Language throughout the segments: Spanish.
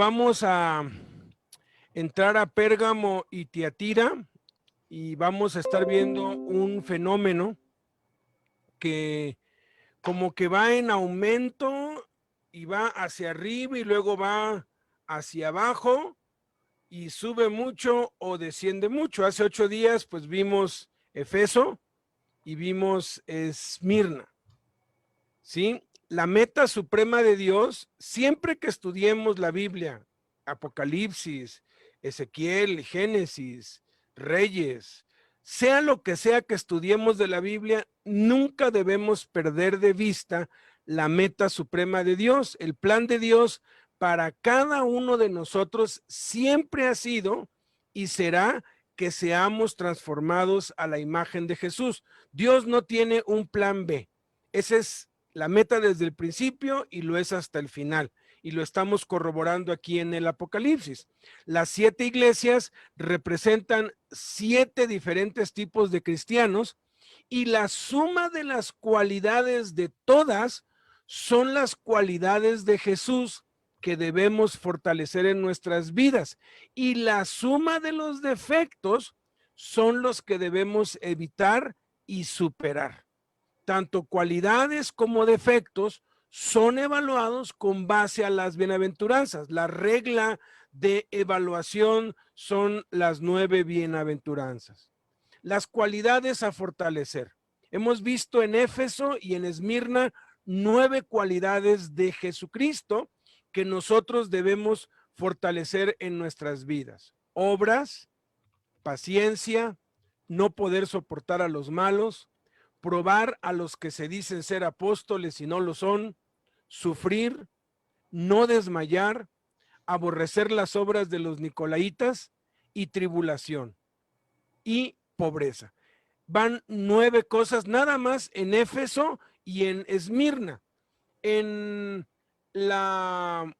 vamos a entrar a Pérgamo y Tiatira y vamos a estar viendo un fenómeno que como que va en aumento y va hacia arriba y luego va hacia abajo y sube mucho o desciende mucho. Hace 8 días pues vimos Efeso y vimos Esmirna, ¿sí? La meta suprema de Dios, siempre que estudiemos la Biblia, Apocalipsis, Ezequiel, Génesis, Reyes, sea lo que sea que estudiemos de la Biblia, nunca debemos perder de vista la meta suprema de Dios. El plan de Dios para cada uno de nosotros siempre ha sido y será que seamos transformados a la imagen de Jesús. Dios no tiene un plan B. Ese es la meta desde el principio y lo es hasta el final. Y lo estamos corroborando aquí en el Apocalipsis. Las 7 iglesias representan 7 diferentes tipos de cristianos y la suma de las cualidades de todas son las cualidades de Jesús que debemos fortalecer en nuestras vidas. Y la suma de los defectos son los que debemos evitar y superar. Tanto cualidades como defectos son evaluados con base a las bienaventuranzas. La regla de evaluación son las 9 bienaventuranzas. Las cualidades a fortalecer. Hemos visto en Éfeso y en Esmirna 9 cualidades de Jesucristo que nosotros debemos fortalecer en nuestras vidas. Obras, paciencia, no poder soportar a los malos, probar a los que se dicen ser apóstoles y no lo son, sufrir, no desmayar, aborrecer las obras de los nicolaitas y tribulación y pobreza. Van 9 cosas nada más en Éfeso y en Esmirna. En la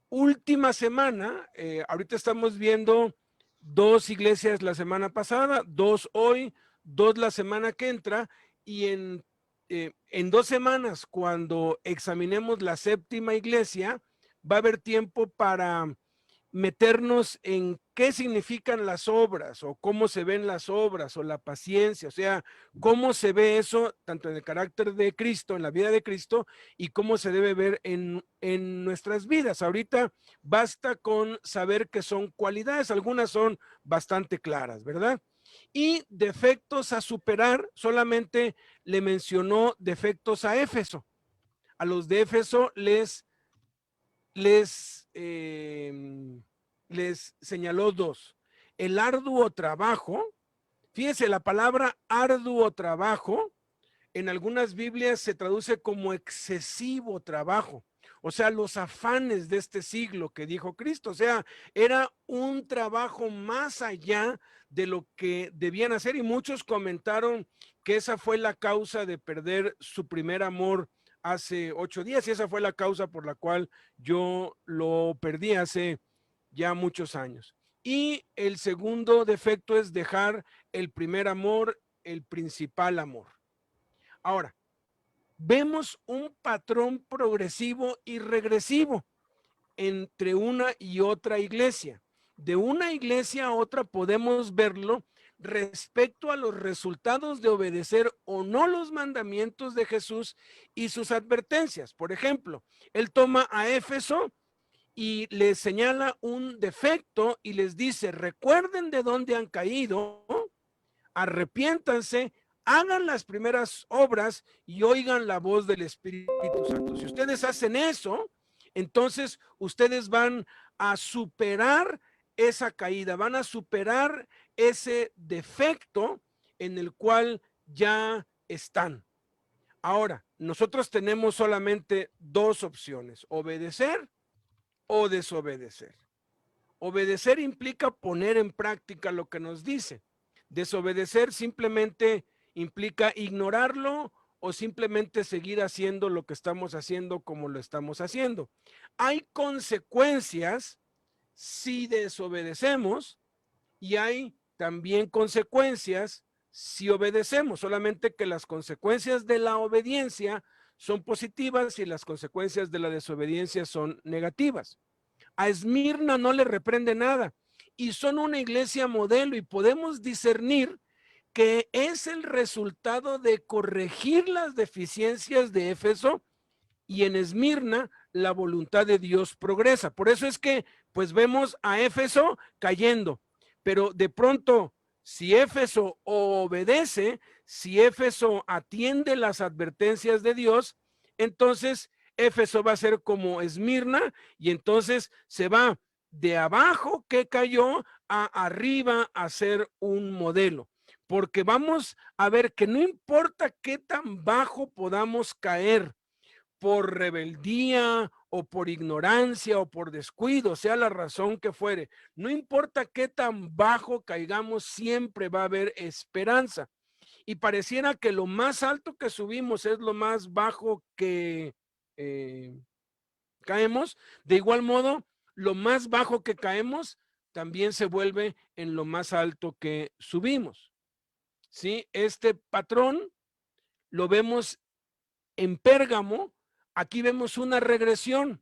última semana, ahorita estamos viendo 2 iglesias la semana pasada, 2 hoy, 2 la semana que entra, y en 2 semanas, cuando examinemos la 7ª iglesia, va a haber tiempo para meternos en qué significan las obras o cómo se ven las obras o la paciencia, o sea, cómo se ve eso tanto en el carácter de Cristo, en la vida de Cristo, y cómo se debe ver en nuestras vidas. Ahorita basta con saber que son cualidades, algunas son bastante claras, ¿verdad? Y defectos a superar, solamente le mencionó defectos a Éfeso. A los de Éfeso les señaló 2. El arduo trabajo, fíjese, la palabra arduo trabajo en algunas Biblias se traduce como excesivo trabajo, o sea, los afanes de este siglo que dijo Cristo, o sea, era un trabajo más allá de lo que debían hacer, y muchos comentaron que esa fue la causa de perder su primer amor hace 8 días, y esa fue la causa por la cual yo lo perdí hace ya muchos años. Y el segundo defecto es dejar el primer amor, el principal amor. Ahora, vemos un patrón progresivo y regresivo entre una y otra iglesia. De una iglesia a otra podemos verlo respecto a los resultados de obedecer o no los mandamientos de Jesús y sus advertencias. Por ejemplo, él toma a Éfeso y les señala un defecto y les dice: recuerden de dónde han caído, arrepiéntanse, hagan las primeras obras y oigan la voz del Espíritu Santo. Si ustedes hacen eso, entonces ustedes van a superar esa caída, van a superar ese defecto en el cual ya están. Ahora, nosotros tenemos solamente 2 opciones: obedecer o desobedecer. Obedecer implica poner en práctica lo que nos dice. Desobedecer simplemente implica ignorarlo o simplemente seguir haciendo lo que estamos haciendo como lo estamos haciendo. Hay consecuencias si desobedecemos y hay también consecuencias si obedecemos, solamente que las consecuencias de la obediencia son positivas y las consecuencias de la desobediencia son negativas. A Esmirna no le reprende nada. Y son una iglesia modelo y podemos discernir que es el resultado de corregir las deficiencias de Éfeso, y en Esmirna la voluntad de Dios progresa. Por eso es que pues vemos a Éfeso cayendo, pero de pronto si Éfeso obedece, si Éfeso atiende las advertencias de Dios, entonces Éfeso va a ser como Esmirna y entonces se va de abajo que cayó a arriba a ser un modelo. Porque vamos a ver que no importa qué tan bajo podamos caer por rebeldía o por ignorancia o por descuido, sea la razón que fuere, no importa qué tan bajo caigamos, siempre va a haber esperanza. Y pareciera que lo más alto que subimos es lo más bajo que caemos. De igual modo, lo más bajo que caemos también se vuelve en lo más alto que subimos. ¿Sí? Este patrón lo vemos en Pérgamo. Aquí vemos una regresión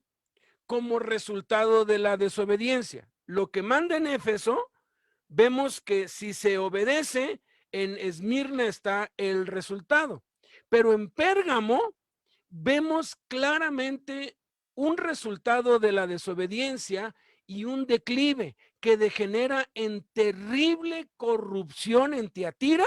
como resultado de la desobediencia. Lo que manda en Éfeso, vemos que si se obedece, en Esmirna está el resultado. Pero en Pérgamo vemos claramente un resultado de la desobediencia y un declive que degenera en terrible corrupción en Tiatira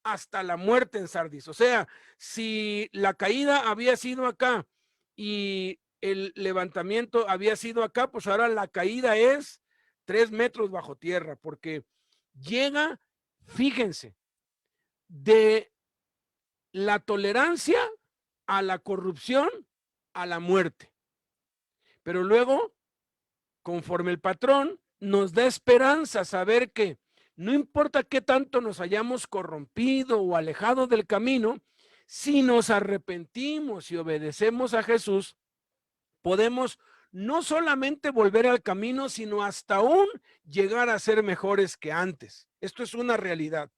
hasta la muerte en Sardis. O sea, si la caída había sido acá y el levantamiento había sido acá, pues ahora la caída es 3 metros bajo tierra, porque llega, fíjense, de la tolerancia a la corrupción, a la muerte. Pero luego, conforme el patrón, nos da esperanza saber que no importa qué tanto nos hayamos corrompido o alejado del camino, si nos arrepentimos y obedecemos a Jesús, podemos no solamente volver al camino, sino hasta aún llegar a ser mejores que antes. Esto es una realidad.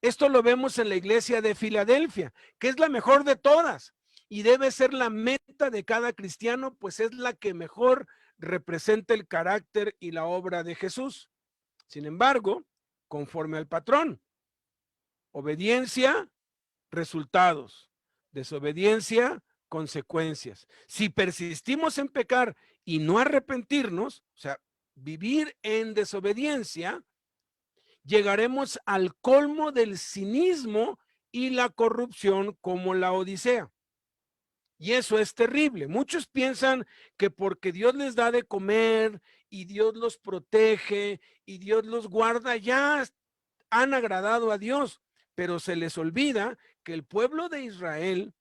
Esto lo vemos en la iglesia de Filadelfia, que es la mejor de todas y debe ser la meta de cada cristiano, pues es la que mejor representa el carácter y la obra de Jesús. Sin embargo, conforme al patrón, obediencia, resultados; desobediencia, consecuencias. Si persistimos en pecar y no arrepentirnos, o sea, vivir en desobediencia, llegaremos al colmo del cinismo y la corrupción como la Odisea. Y eso es terrible. Muchos piensan que porque Dios les da de comer y Dios los protege y Dios los guarda, ya han agradado a Dios, pero se les olvida que el pueblo de Israel,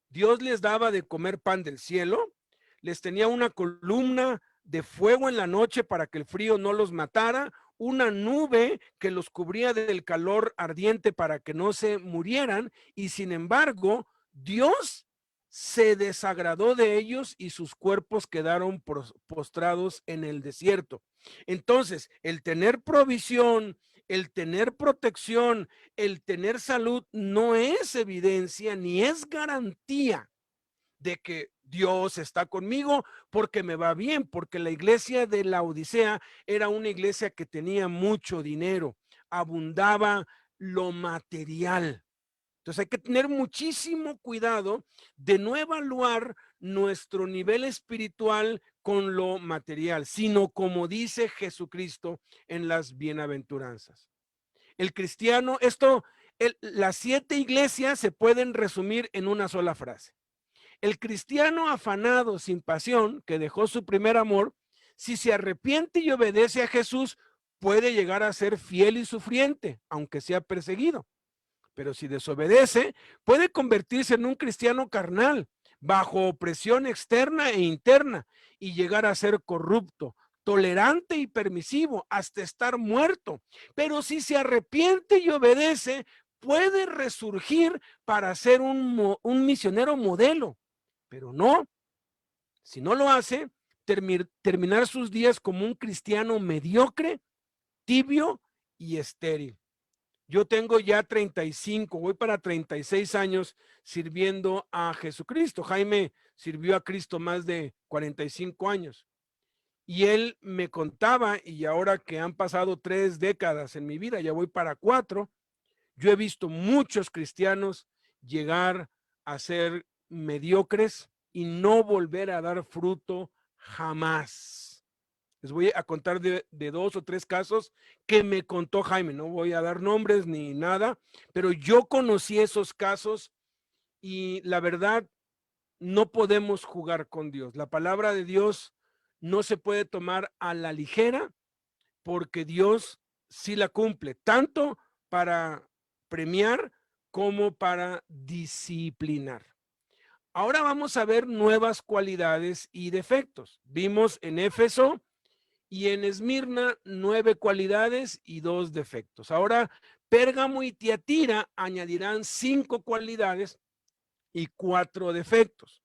Dios les daba de comer pan del cielo, les tenía una columna de fuego en la noche para que el frío no los matara, una nube que los cubría del calor ardiente para que no se murieran, y sin embargo, Dios se desagradó de ellos y sus cuerpos quedaron postrados en el desierto. Entonces, el tener provisión, el tener protección, el tener salud no es evidencia ni es garantía de que Dios está conmigo porque me va bien, porque la iglesia de la Odisea era una iglesia que tenía mucho dinero, abundaba lo material. Entonces hay que tener muchísimo cuidado de no evaluar nuestro nivel espiritual con lo material, sino como dice Jesucristo en las bienaventuranzas. El cristiano, las 7 iglesias se pueden resumir en una sola frase. El cristiano afanado, sin pasión, que dejó su primer amor, si se arrepiente y obedece a Jesús, puede llegar a ser fiel y sufriente, aunque sea perseguido. Pero si desobedece, puede convertirse en un cristiano carnal, bajo opresión externa e interna, y llegar a ser corrupto, tolerante y permisivo, hasta estar muerto. Pero si se arrepiente y obedece, puede resurgir para ser un misionero modelo. Pero no, si no lo hace, terminar sus días como un cristiano mediocre, tibio y estéril. Yo tengo ya 35, voy para 36 años sirviendo a Jesucristo. Jaime sirvió a Cristo más de 45 años. Y él me contaba, y ahora que han pasado 3 décadas en mi vida, ya voy para 4, yo he visto muchos cristianos llegar a ser mediocres y no volver a dar fruto jamás. Les voy a contar de 2 o 3 casos que me contó Jaime. No voy a dar nombres ni nada, pero yo conocí esos casos y la verdad, no podemos jugar con Dios. La palabra de Dios no se puede tomar a la ligera porque Dios sí la cumple, tanto para premiar como para disciplinar. Ahora vamos a ver nuevas cualidades y defectos. Vimos en Éfeso y en Esmirna 9 cualidades y 2 defectos. Ahora Pérgamo y Tiatira añadirán 5 cualidades y 4 defectos.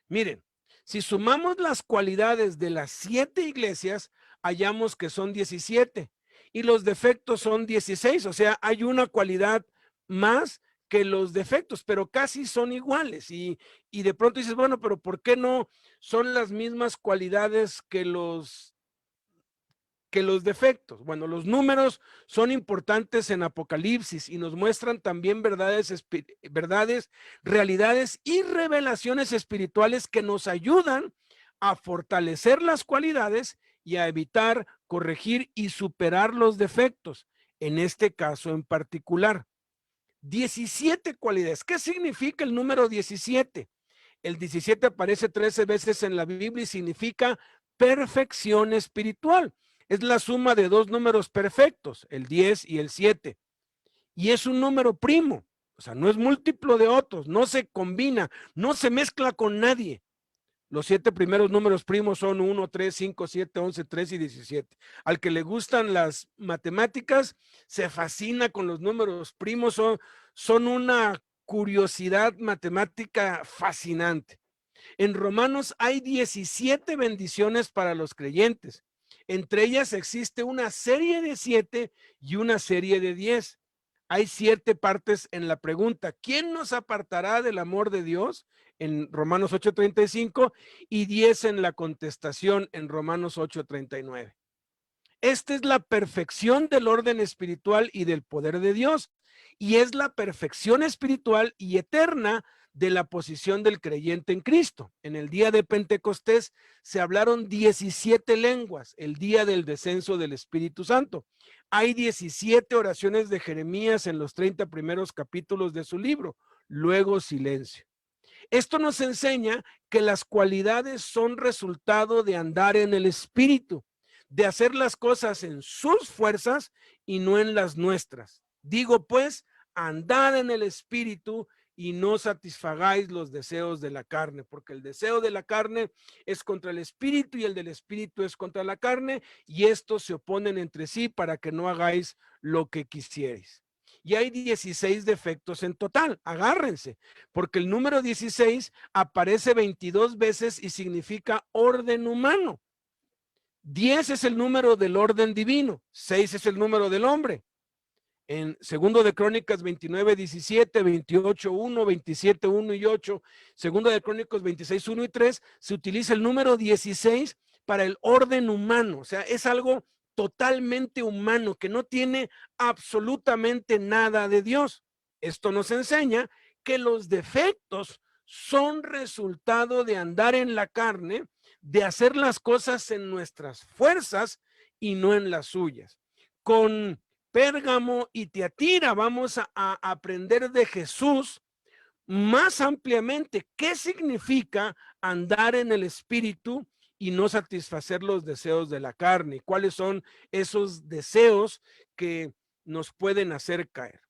Miren, si sumamos las cualidades de las 7 iglesias, hallamos que son 17 y los defectos son 16, o sea, hay una cualidad más que los defectos, pero casi son iguales. Y de pronto dices, bueno, pero ¿por qué no son las mismas cualidades que los defectos? Bueno, los números son importantes en Apocalipsis y nos muestran también verdades, realidades y revelaciones espirituales que nos ayudan a fortalecer las cualidades y a evitar, corregir y superar los defectos. En este caso en particular, 17 cualidades. ¿Qué significa el número 17? El 17 aparece 13 veces en la Biblia y significa perfección espiritual. Es la suma de 2 números perfectos, el 10 y el 7. Y es un número primo, o sea, no es múltiplo de otros, no se combina, no se mezcla con nadie. Los 7 primeros números primos son 1, 3, 5, 7, 11, 3 y 17. Al que le gustan las matemáticas, se fascina con los números primos, son una curiosidad matemática fascinante. En Romanos hay 17 bendiciones para los creyentes. Entre ellas existe una serie de 7 y una serie de 10. Hay 7 partes en la pregunta, ¿quién nos apartará del amor de Dios? En Romanos 8:35 y 10 en la contestación en Romanos 8:39. Esta es la perfección del orden espiritual y del poder de Dios, y es la perfección espiritual y eterna de la posición del creyente en Cristo. En el día de Pentecostés se hablaron 17 lenguas, el día del descenso del Espíritu Santo. Hay 17 oraciones de Jeremías en los 30 primeros capítulos de su libro, luego silencio. Esto nos enseña que las cualidades son resultado de andar en el Espíritu, de hacer las cosas en sus fuerzas y no en las nuestras. Digo pues, andad en el Espíritu y no satisfagáis los deseos de la carne, porque el deseo de la carne es contra el Espíritu y el del Espíritu es contra la carne, y estos se oponen entre sí para que no hagáis lo que quisierais. Y hay 16 defectos en total, agárrense, porque el número 16 aparece 22 veces y significa orden humano. 10 es el número del orden divino, 6 es el número del hombre. En segundo de Crónicas 29, 17, 28, 1, 27, 1 y 8, segundo de Crónicas 26, 1 y 3, se utiliza el número 16 para el orden humano, o sea, es algo totalmente humano que no tiene absolutamente nada de Dios. Esto nos enseña que los defectos son resultado de andar en la carne, de hacer las cosas en nuestras fuerzas y no en las suyas. Con Pérgamo y Tiatira vamos a aprender de Jesús más ampliamente qué significa andar en el Espíritu y no satisfacer los deseos de la carne, cuáles son esos deseos que nos pueden hacer caer.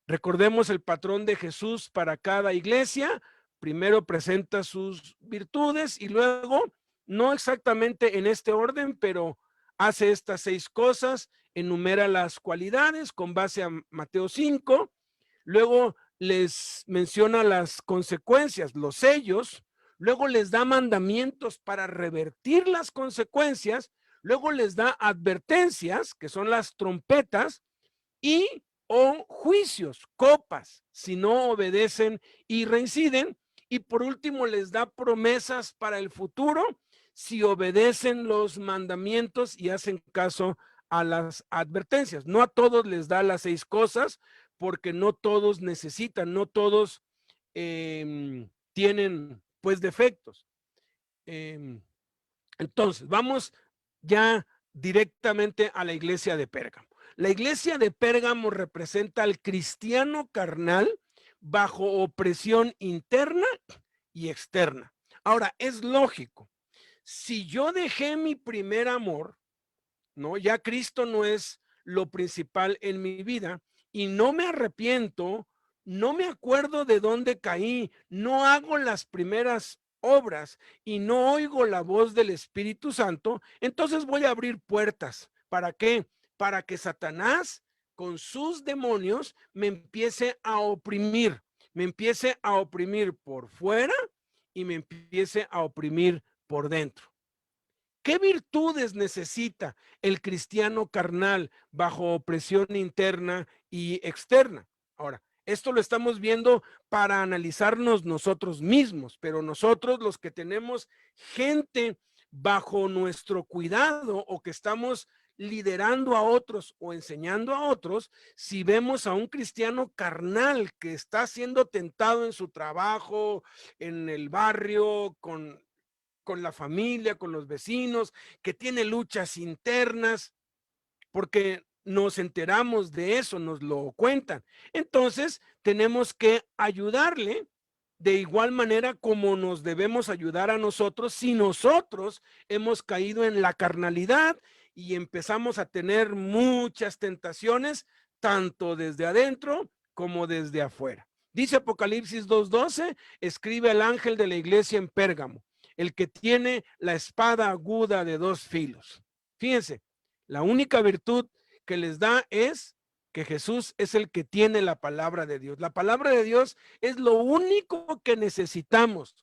Recordemos el patrón de Jesús para cada iglesia. Primero presenta sus virtudes y luego, no exactamente en este orden, pero hace estas 6 cosas, enumera las cualidades con base a Mateo 5, luego les menciona las consecuencias, los sellos, luego les da mandamientos para revertir las consecuencias, luego les da advertencias, que son las trompetas, y o juicios, copas, si no obedecen y reinciden. Y por último les da promesas para el futuro si obedecen los mandamientos y hacen caso a las advertencias. No a todos les da las 6 cosas, porque no todos necesitan, no todos tienen pues defectos. Entonces, vamos ya directamente a la iglesia de Pérgamo. La iglesia de Pérgamo representa al cristiano carnal bajo opresión interna y externa. Ahora, es lógico, si yo dejé mi primer amor, ¿no? Ya Cristo no es lo principal en mi vida y no me arrepiento, no me acuerdo de dónde caí, no hago las primeras obras y no oigo la voz del Espíritu Santo, entonces voy a abrir puertas. ¿Para qué? Para que Satanás con sus demonios me empiece a oprimir por fuera y me empiece a oprimir por dentro. ¿Qué virtudes necesita el cristiano carnal bajo opresión interna y externa? Ahora, esto lo estamos viendo para analizarnos nosotros mismos, pero nosotros los que tenemos gente bajo nuestro cuidado o que estamos liderando a otros o enseñando a otros, si vemos a un cristiano carnal que está siendo tentado en su trabajo, en el barrio, con la familia, con los vecinos, que tiene luchas internas, porque nos enteramos de eso, nos lo cuentan. Entonces, tenemos que ayudarle de igual manera como nos debemos ayudar a nosotros si nosotros hemos caído en la carnalidad y empezamos a tener muchas tentaciones, tanto desde adentro como desde afuera. Dice Apocalipsis 2:12, escribe al ángel de la iglesia en Pérgamo, el que tiene la espada aguda de 2 filos. Fíjense, la única virtud que les da es que Jesús es el que tiene la palabra de Dios. La palabra de Dios es lo único que necesitamos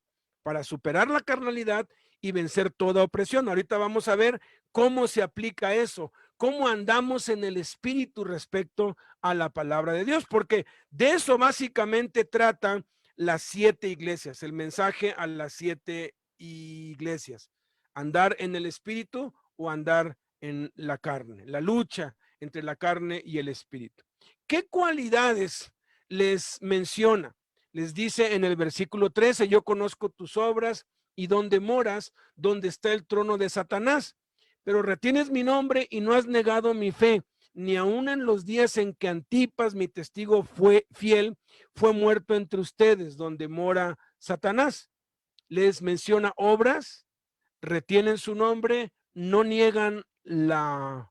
para superar la carnalidad y vencer toda opresión. Ahorita vamos a ver cómo se aplica eso, cómo andamos en el espíritu respecto a la palabra de Dios, porque de eso básicamente tratan las 7 iglesias, el mensaje a las 7 iglesias, andar en el espíritu o andar en la carne, la lucha entre la carne y el espíritu. ¿Qué cualidades les menciona? Les dice en el versículo 13, yo conozco tus obras y dónde moras, donde está el trono de Satanás, pero retienes mi nombre y no has negado mi fe, ni aun en los días en que Antipas, mi testigo fue fiel, fue muerto entre ustedes, donde mora Satanás. Les menciona obras, retienen su nombre, no niegan la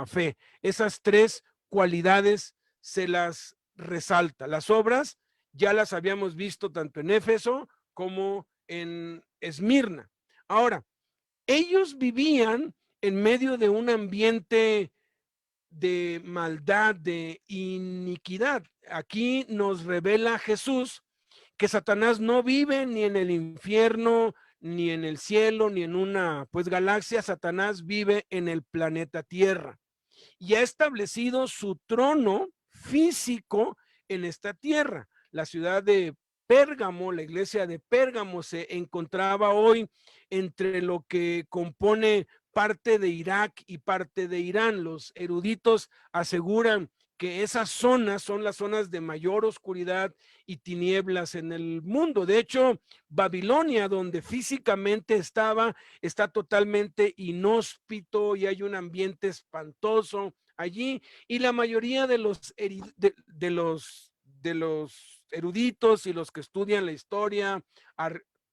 fe. Esas 3 cualidades se las resalta. Las obras ya las habíamos visto tanto en Éfeso como en Esmirna. Ahora, ellos vivían en medio de un ambiente de maldad, de iniquidad. Aquí nos revela Jesús que Satanás no vive ni en el infierno, ni en el cielo, ni en una pues galaxia. Satanás vive en el planeta Tierra y ha establecido su trono físico en esta tierra. La ciudad de Pérgamo, la iglesia de Pérgamo se encontraba hoy entre lo que compone parte de Irak y parte de Irán. Los eruditos aseguran que esas zonas son las zonas de mayor oscuridad y tinieblas en el mundo. De hecho, Babilonia, donde físicamente estaba, está totalmente inhóspito y hay un ambiente espantoso allí, y la mayoría de los eruditos y los que estudian la historia,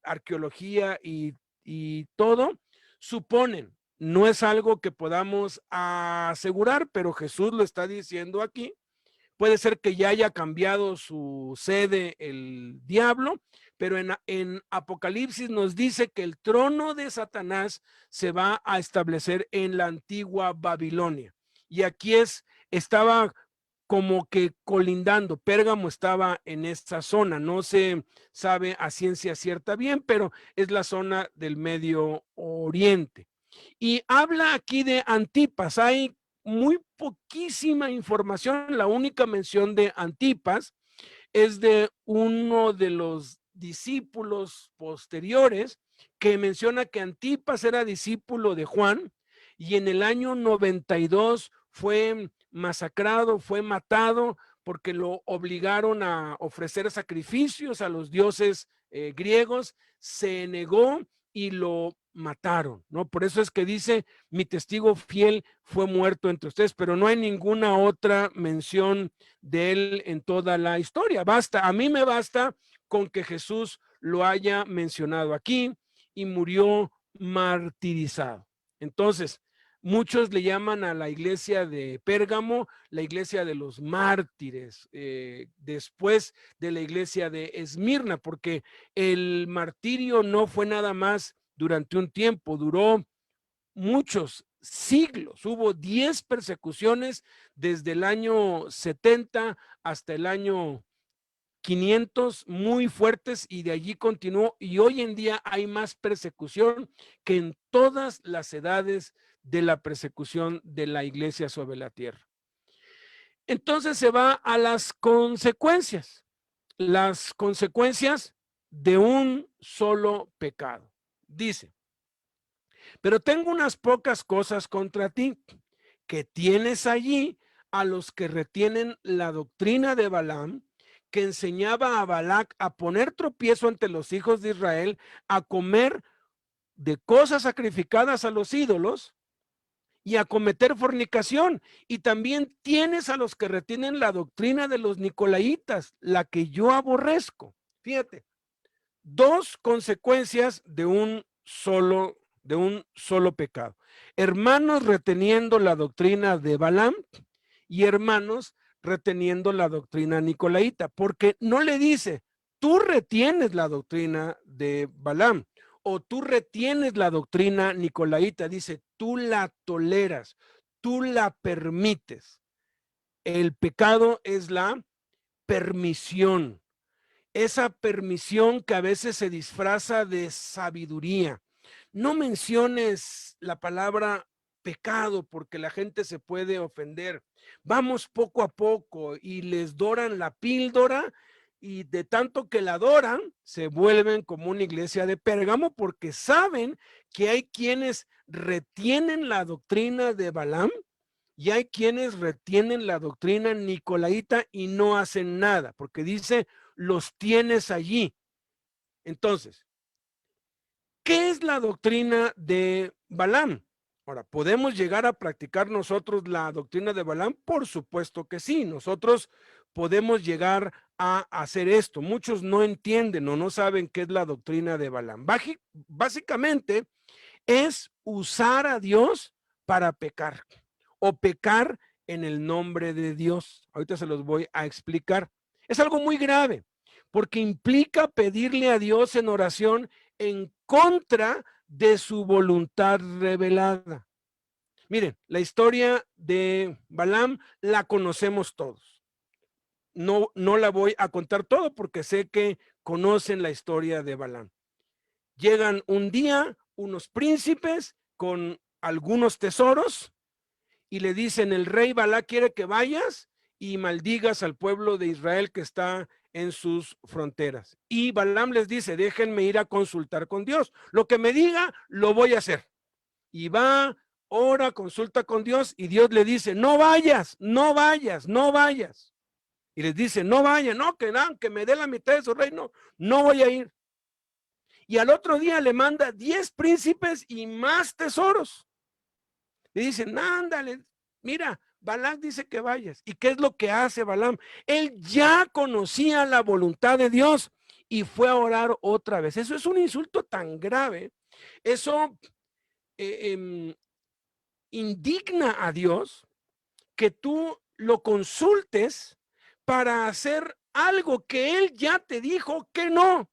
arqueología y todo, suponen, no es algo que podamos asegurar, pero Jesús lo está diciendo aquí. Puede ser que ya haya cambiado su sede el diablo, pero en Apocalipsis nos dice que el trono de Satanás se va a establecer en la antigua Babilonia. Y aquí estaba como que colindando, Pérgamo estaba en esta zona, no se sabe a ciencia cierta bien, pero es la zona del Medio Oriente. Y habla aquí de Antipas, hay muy poquísima información, la única mención de Antipas es de uno de los discípulos posteriores que menciona que Antipas era discípulo de Juan y en el año 92 fue masacrado, fue matado porque lo obligaron a ofrecer sacrificios a los dioses griegos, se negó y lo mataron, ¿no? Por eso es que dice, mi testigo fiel fue muerto entre ustedes, pero no hay ninguna otra mención de él en toda la historia. Basta, a mí me basta con que Jesús lo haya mencionado aquí y murió martirizado. Entonces, muchos le llaman a la iglesia de Pérgamo la iglesia de los mártires, después de la iglesia de Esmirna, porque el martirio no fue nada más durante un tiempo, duró muchos siglos. Hubo 10 persecuciones desde el año 70 hasta el año 500 muy fuertes y de allí continuó, y hoy en día hay más persecución que en todas las edades de la persecución de la iglesia sobre la tierra. Entonces se va a las consecuencias de un solo pecado. Dice, pero tengo unas pocas cosas contra ti, que tienes allí a los que retienen la doctrina de Balaam, que enseñaba a Balac a poner tropiezo ante los hijos de Israel, a comer de cosas sacrificadas a los ídolos y a cometer fornicación. Y también tienes a los que retienen la doctrina de los nicolaitas, la que yo aborrezco. Fíjate, dos consecuencias de un solo pecado. Hermanos reteniendo la doctrina de Balaam y hermanos reteniendo la doctrina nicolaita, porque no le dice, tú retienes la doctrina de Balaam o tú retienes la doctrina nicolaita, dice, tú la toleras, tú la permites. El pecado es la permisión, esa permisión que a veces se disfraza de sabiduría. No menciones la palabra pecado porque la gente se puede ofender. Vamos poco a poco y les doran la píldora y de tanto que la adoran, se vuelven como una iglesia de Pérgamo porque saben que hay quienes retienen la doctrina de Balaam y hay quienes retienen la doctrina nicolaita y no hacen nada, porque dice, los tienes allí. Entonces, ¿qué es la doctrina de Balaam? Ahora, ¿podemos llegar a practicar nosotros la doctrina de Balaam? Por supuesto que sí, nosotros podemos llegar a hacer esto. Muchos no entienden o no saben qué es la doctrina de Balaam. Básicamente es usar a Dios para pecar o pecar en el nombre de Dios. Ahorita se los voy a explicar. Es algo muy grave porque implica pedirle a Dios en oración en contra de su voluntad revelada. Miren, la historia de Balaam la conocemos todos. No la voy a contar todo porque sé que conocen la historia de Balaam. Llegan un día unos príncipes con algunos tesoros y le dicen, el rey Balac quiere que vayas y maldigas al pueblo de Israel que está en sus fronteras. Y Balaam les dice, déjenme ir a consultar con Dios. Lo que me diga, lo voy a hacer. Y va, ora, consulta con Dios y Dios le dice, no vayas, no vayas, no vayas. Y les dice, no vayan, no, que me dé la mitad de su reino, no voy a ir. Y al otro día le manda 10 príncipes y más tesoros. Le dicen, ándale, mira, Balaam dice que vayas. ¿Y qué es lo que hace Balaam? Él ya conocía la voluntad de Dios y fue a orar otra vez. Eso es un insulto tan grave. Eso indigna a Dios que tú lo consultes para hacer algo que él ya te dijo que no.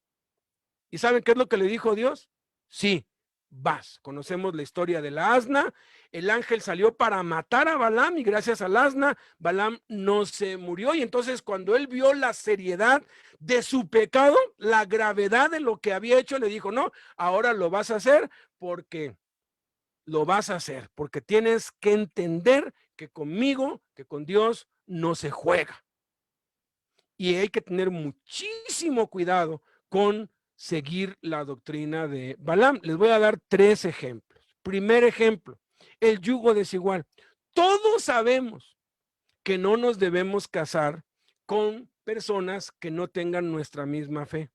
¿Y saben qué es lo que le dijo Dios? Sí, vas. Conocemos la historia de la asna. El ángel salió para matar a Balaam y gracias al asna, Balaam no se murió. Y entonces cuando él vio la seriedad de su pecado, la gravedad de lo que había hecho, le dijo, no, ahora lo vas a hacer porque lo vas a hacer, porque tienes que entender que conmigo, que con Dios no se juega. Y hay que tener muchísimo cuidado con seguir la doctrina de Balaam. Les voy a dar 3 ejemplos. Primer ejemplo, el yugo desigual. Todos sabemos que no nos debemos casar con personas que no tengan nuestra misma fe.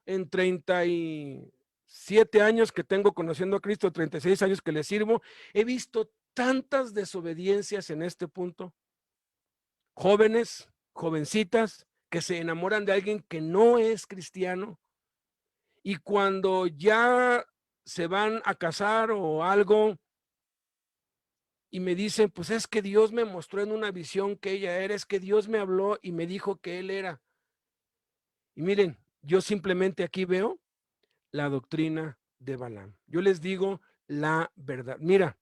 En 37 años que tengo conociendo a Cristo, 36 años que le sirvo, he visto tantas desobediencias en este punto. Jóvenes, jovencitas, que se enamoran de alguien que no es cristiano, y cuando ya se van a casar o algo, y me dicen, pues es que Dios me mostró en una visión que ella era, es que Dios me habló y me dijo que él era. Y miren, yo simplemente aquí veo la doctrina de Balaam. Yo les digo la verdad. Mira,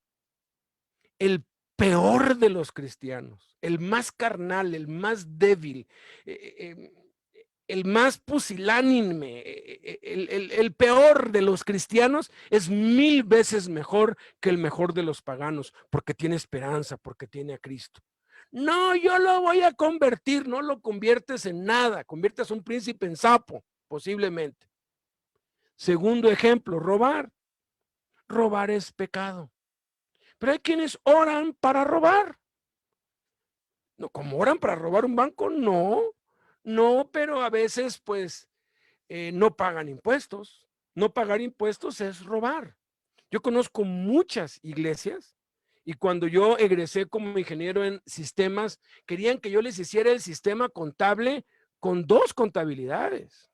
el peor de los cristianos, el más carnal, el más débil, el más pusilánime, el peor de los cristianos es 1000 veces mejor que el mejor de los paganos, porque tiene esperanza, porque tiene a Cristo. No, yo lo voy a convertir. No lo conviertes en nada, conviertes a un príncipe en sapo, posiblemente. Segundo ejemplo, robar. Robar es pecado. Pero hay quienes oran para robar. No, ¿cómo oran para robar un banco? No, no, pero a veces pues no pagan impuestos. No pagar impuestos es robar. Yo conozco muchas iglesias y cuando yo egresé como ingeniero en sistemas, querían que yo les hiciera el sistema contable con 2 contabilidades.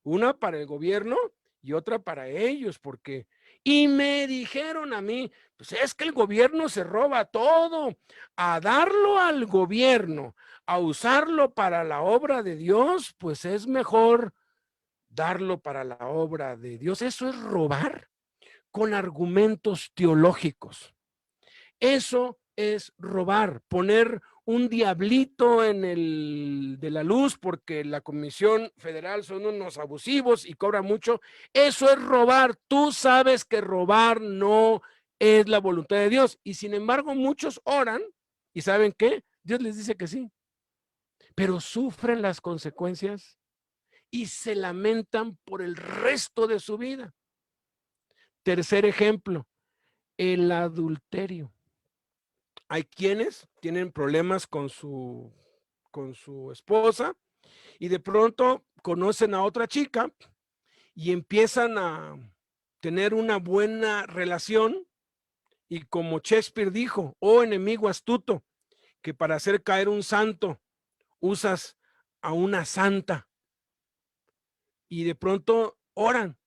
Una para el gobierno y otra para ellos, porque, y me dijeron a mí, pues es que el gobierno se roba todo, a darlo al gobierno, a usarlo para la obra de Dios, pues es mejor darlo para la obra de Dios. Eso es robar con argumentos teológicos. Eso es robar, poner un diablito en el de la luz porque la Comisión Federal son unos abusivos y cobran mucho. Eso es robar. Tú sabes que robar no es la voluntad de Dios. Y sin embargo, muchos oran y ¿saben qué? Dios les dice que sí, pero sufren las consecuencias y se lamentan por el resto de su vida. Tercer ejemplo, el adulterio. Hay quienes tienen problemas con su esposa y de pronto conocen a otra chica y empiezan a tener una buena relación y como Shakespeare dijo, oh enemigo astuto, que para hacer caer un santo usas a una santa y de pronto oran,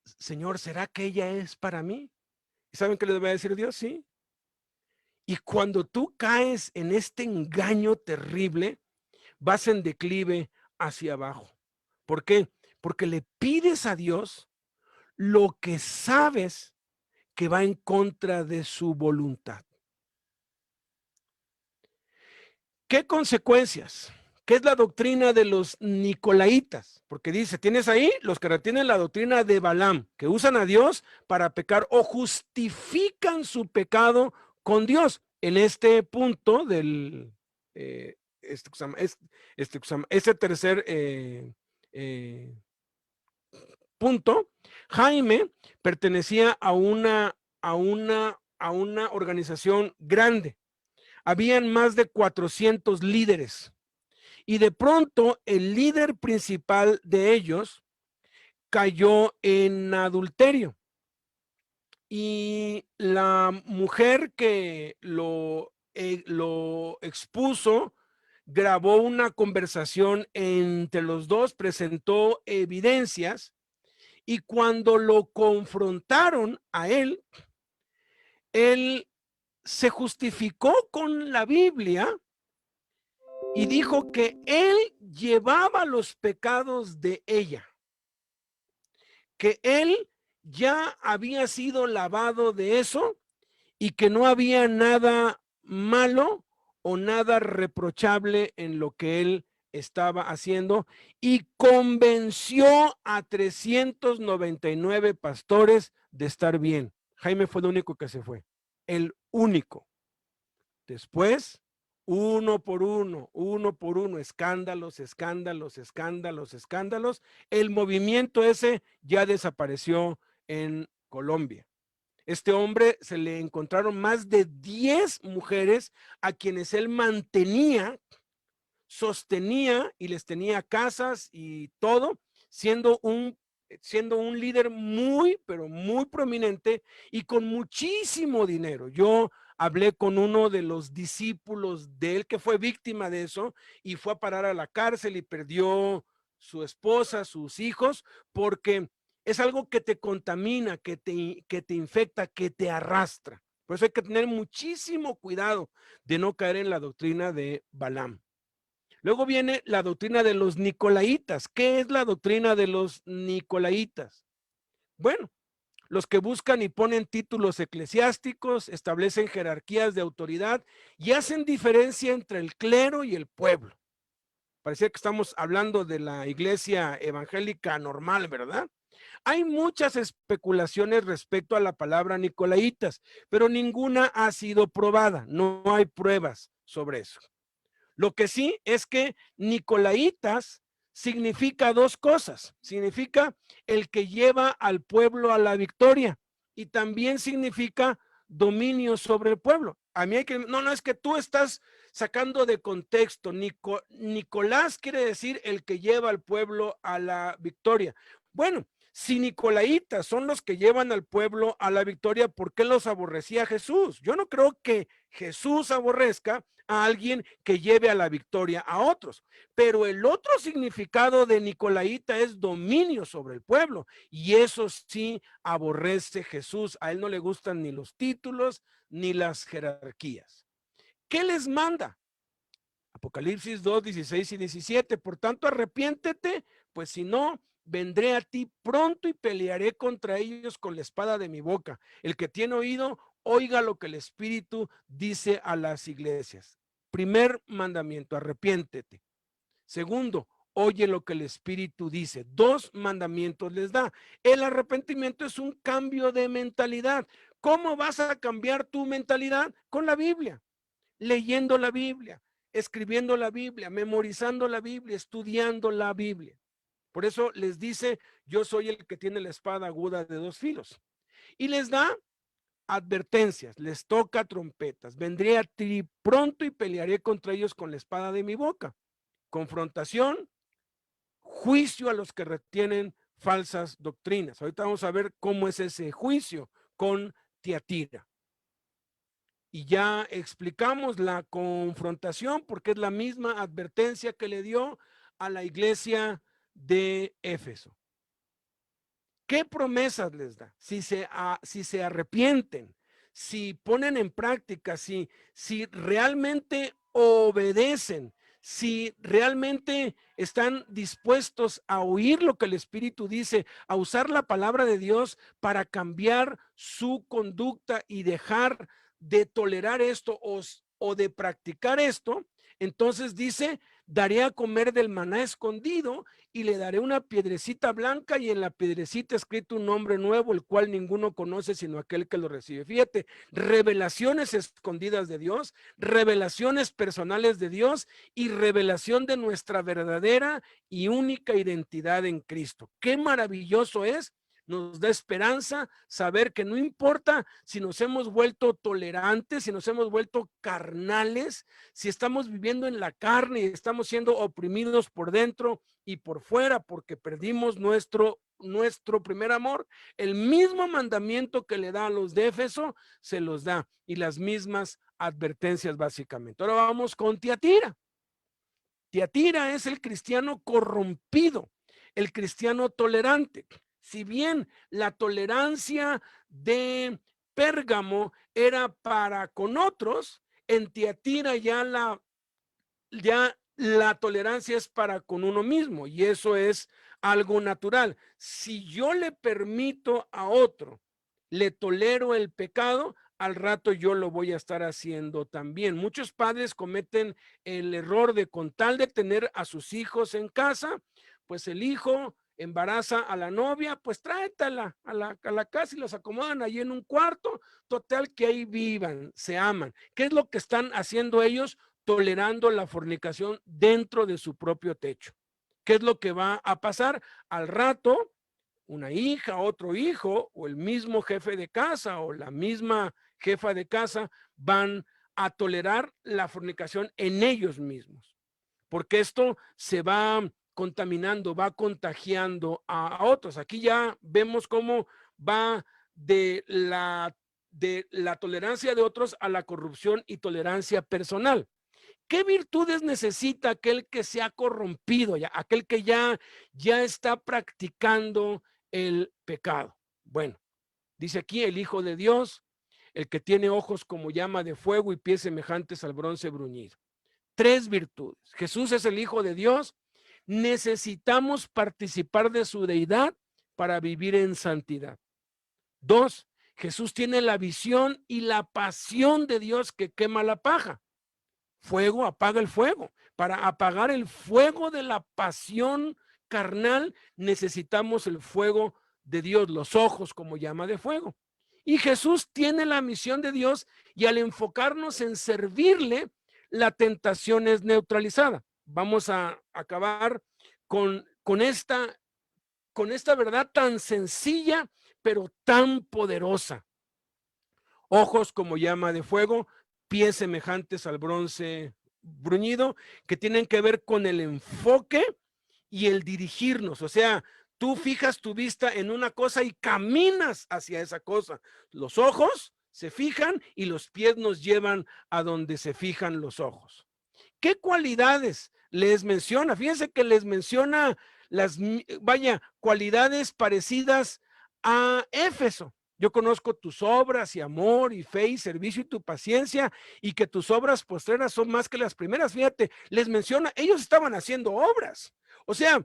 Señor, ¿será que ella es para mí? ¿Y saben qué les va a decir Dios? Sí. Y cuando tú caes en este engaño terrible, vas en declive hacia abajo. ¿Por qué? Porque le pides a Dios lo que sabes que va en contra de su voluntad. ¿Qué consecuencias? ¿Qué es la doctrina de los nicolaitas? Porque dice, tienes ahí los que retienen la doctrina de Balaam, que usan a Dios para pecar o justifican su pecado con Dios. En este punto del este tercer punto, Jaime pertenecía a una organización grande. Habían más de 400 líderes y de pronto el líder principal de ellos cayó en adulterio y la mujer que lo expuso grabó una conversación entre los dos, presentó evidencias y cuando lo confrontaron a él, él se justificó con la Biblia y dijo que él llevaba los pecados de ella, que él ya había sido lavado de eso y que no había nada malo o nada reprochable en lo que él estaba haciendo y convenció a 399 pastores de estar bien. Jaime fue el único que se fue, el único. Después, uno por uno, escándalos, escándalos, escándalos, escándalos. El movimiento ese ya desapareció en Colombia. Este hombre se le encontraron más de 10 mujeres a quienes él mantenía, sostenía y les tenía casas y todo, siendo un líder muy, pero muy prominente y con muchísimo dinero. Yo hablé con uno de los discípulos de él que fue víctima de eso y fue a parar a la cárcel y perdió su esposa, sus hijos, porque es algo que te contamina, que te infecta, que te arrastra. Por eso hay que tener muchísimo cuidado de no caer en la doctrina de Balaam. Luego viene la doctrina de los nicolaitas. ¿Qué es la doctrina de los nicolaitas? Bueno, los que buscan y ponen títulos eclesiásticos, establecen jerarquías de autoridad y hacen diferencia entre el clero y el pueblo. Parecía que estamos hablando de la iglesia evangélica normal, ¿verdad? Hay muchas especulaciones respecto a la palabra nicolaitas, pero ninguna ha sido probada. No hay pruebas sobre eso. Lo que sí es que nicolaitas significa dos cosas. Significa el que lleva al pueblo a la victoria y también significa dominio sobre el pueblo. A mí hay que, no, es que tú estás sacando de contexto. Nicolás quiere decir el que lleva al pueblo a la victoria. Bueno, si nicolaitas son los que llevan al pueblo a la victoria, ¿por qué los aborrecía Jesús? Yo no creo que Jesús aborrezca a alguien que lleve a la victoria a otros. Pero el otro significado de nicolaita es dominio sobre el pueblo. Y eso sí aborrece Jesús. A él no le gustan ni los títulos ni las jerarquías. ¿Qué les manda? Apocalipsis 2, 16 y 17. Por tanto, arrepiéntete, pues si no, vendré a ti pronto y pelearé contra ellos con la espada de mi boca. El que tiene oído, oiga lo que el Espíritu dice a las iglesias. Primer mandamiento, arrepiéntete. Segundo, oye lo que el Espíritu dice. Dos mandamientos les da. El arrepentimiento es un cambio de mentalidad. ¿Cómo vas a cambiar tu mentalidad? Con la Biblia, leyendo la Biblia, escribiendo la Biblia, memorizando la Biblia, estudiando la Biblia. Por eso les dice, yo soy el que tiene la espada aguda de dos filos. Y les da advertencias, les toca trompetas. Vendré a ti pronto y pelearé contra ellos con la espada de mi boca. Confrontación, juicio a los que retienen falsas doctrinas. Ahorita vamos a ver cómo es ese juicio con Tiatira. Y ya explicamos la confrontación porque es la misma advertencia que le dio a la iglesia de Éfeso. ¿Qué promesas les da? Si se arrepienten, si ponen en práctica, si realmente obedecen, si realmente están dispuestos a oír lo que el Espíritu dice, a usar la palabra de Dios para cambiar su conducta y dejar de tolerar esto o de practicar esto, entonces dice, daré a comer del maná escondido y le daré una piedrecita blanca y en la piedrecita escrito un nombre nuevo, el cual ninguno conoce sino aquel que lo recibe. Fíjate, revelaciones escondidas de Dios, revelaciones personales de Dios y revelación de nuestra verdadera y única identidad en Cristo. Qué maravilloso es. Nos da esperanza saber que no importa si nos hemos vuelto tolerantes, si nos hemos vuelto carnales, si estamos viviendo en la carne y estamos siendo oprimidos por dentro y por fuera porque perdimos nuestro primer amor. El mismo mandamiento que le da a los de Éfeso se los da y las mismas advertencias básicamente. Ahora vamos con Tiatira. Tiatira es el cristiano corrompido, el cristiano tolerante. Si bien la tolerancia de Pérgamo era para con otros, en Tiatira ya la tolerancia es para con uno mismo y eso es algo natural. Si yo le permito a otro, le tolero el pecado, al rato yo lo voy a estar haciendo también. Muchos padres cometen el error de con tal de tener a sus hijos en casa, pues el hijo embaraza a la novia, pues tráetela a la casa y los acomodan ahí en un cuarto, total que ahí vivan, se aman. ¿Qué es lo que están haciendo ellos? tolerando la fornicación dentro de su propio techo. ¿Qué es lo que va a pasar? Al rato, una hija, otro hijo, o el mismo jefe de casa, o la misma jefa de casa, van a tolerar la fornicación en ellos mismos, porque esto se va contaminando, va contagiando a otros. Aquí ya vemos cómo va de la tolerancia de otros a la corrupción y tolerancia personal. ¿Qué virtudes necesita aquel que se ha corrompido, ya, aquel que ya está practicando el pecado? Bueno, dice aquí el Hijo de Dios, el que tiene ojos como llama de fuego y pies semejantes al bronce bruñido. 3 virtudes. Jesús es el Hijo de Dios. Necesitamos participar de su deidad para vivir en santidad. 2, Jesús tiene la visión y la pasión de Dios que quema la paja. Fuego apaga el fuego. Para apagar el fuego de la pasión carnal necesitamos el fuego de Dios, los ojos como llama de fuego. Y Jesús tiene la misión de Dios y al enfocarnos en servirle, la tentación es neutralizada. Vamos a acabar con esta verdad tan sencilla, pero tan poderosa. Ojos como llama de fuego, pies semejantes al bronce bruñido, que tienen que ver con el enfoque y el dirigirnos. O sea, tú fijas tu vista en una cosa y caminas hacia esa cosa. Los ojos se fijan y los pies nos llevan a donde se fijan los ojos. ¿Qué cualidades les menciona? Fíjense que les menciona cualidades parecidas a Éfeso. Yo conozco tus obras y amor y fe y servicio y tu paciencia y que tus obras postreras son más que las primeras. Fíjate, les menciona, ellos estaban haciendo obras. O sea,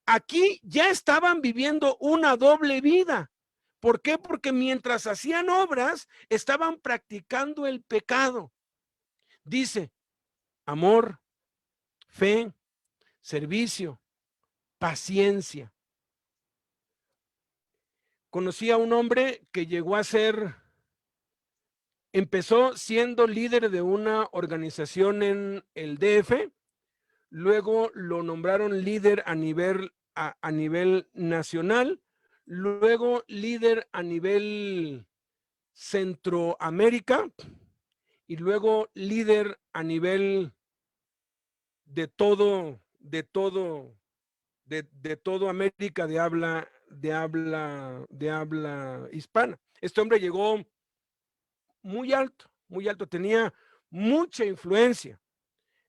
aquí ya estaban viviendo una doble vida. ¿Por qué? Porque mientras hacían obras, estaban practicando el pecado. Dice, amor, fe, servicio, paciencia. Conocí a un hombre que llegó a ser, empezó siendo líder de una organización en el DF, luego lo nombraron líder a nivel nacional, luego líder a nivel Centroamérica y luego líder a nivel de todo América de habla hispana. Este hombre llegó muy alto, tenía mucha influencia.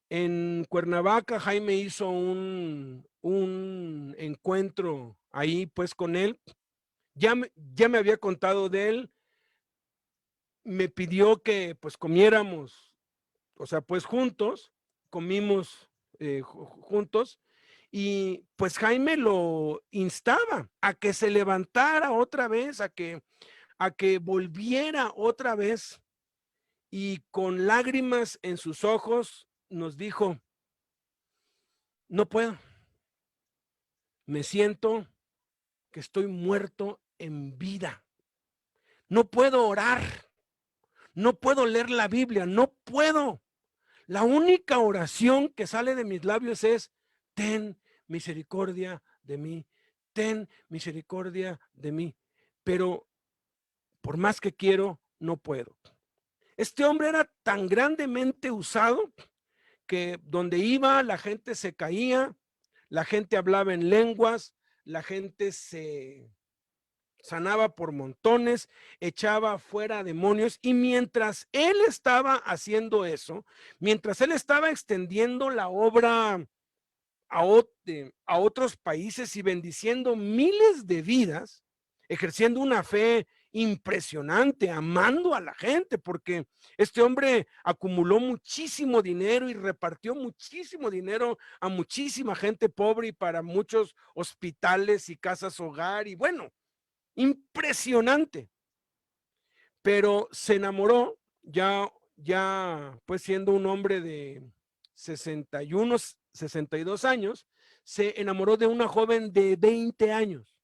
En Cuernavaca, Jaime hizo un encuentro ahí pues con él. Ya me había contado de él, me pidió que pues comiéramos, o sea, pues juntos, comimos juntos, y pues Jaime lo instaba a que se levantara otra vez, a que volviera otra vez, y con lágrimas en sus ojos nos dijo, no puedo, me siento que estoy muerto en vida, no puedo orar, no puedo leer la Biblia, no puedo. La única oración que sale de mis labios es, ten misericordia de mí, ten misericordia de mí. Pero por más que quiero, no puedo. Este hombre era tan grandemente usado que donde iba la gente se caía, la gente hablaba en lenguas, la gente se sanaba por montones, echaba fuera demonios, y mientras él estaba haciendo eso, mientras él estaba extendiendo la obra a otros países y bendiciendo miles de vidas, ejerciendo una fe impresionante, amando a la gente, porque este hombre acumuló muchísimo dinero y repartió muchísimo dinero a muchísima gente pobre y para muchos hospitales y casas hogar, y bueno, impresionante. Pero se enamoró ya pues siendo un hombre de 61, 62 años, se enamoró de una joven de 20 años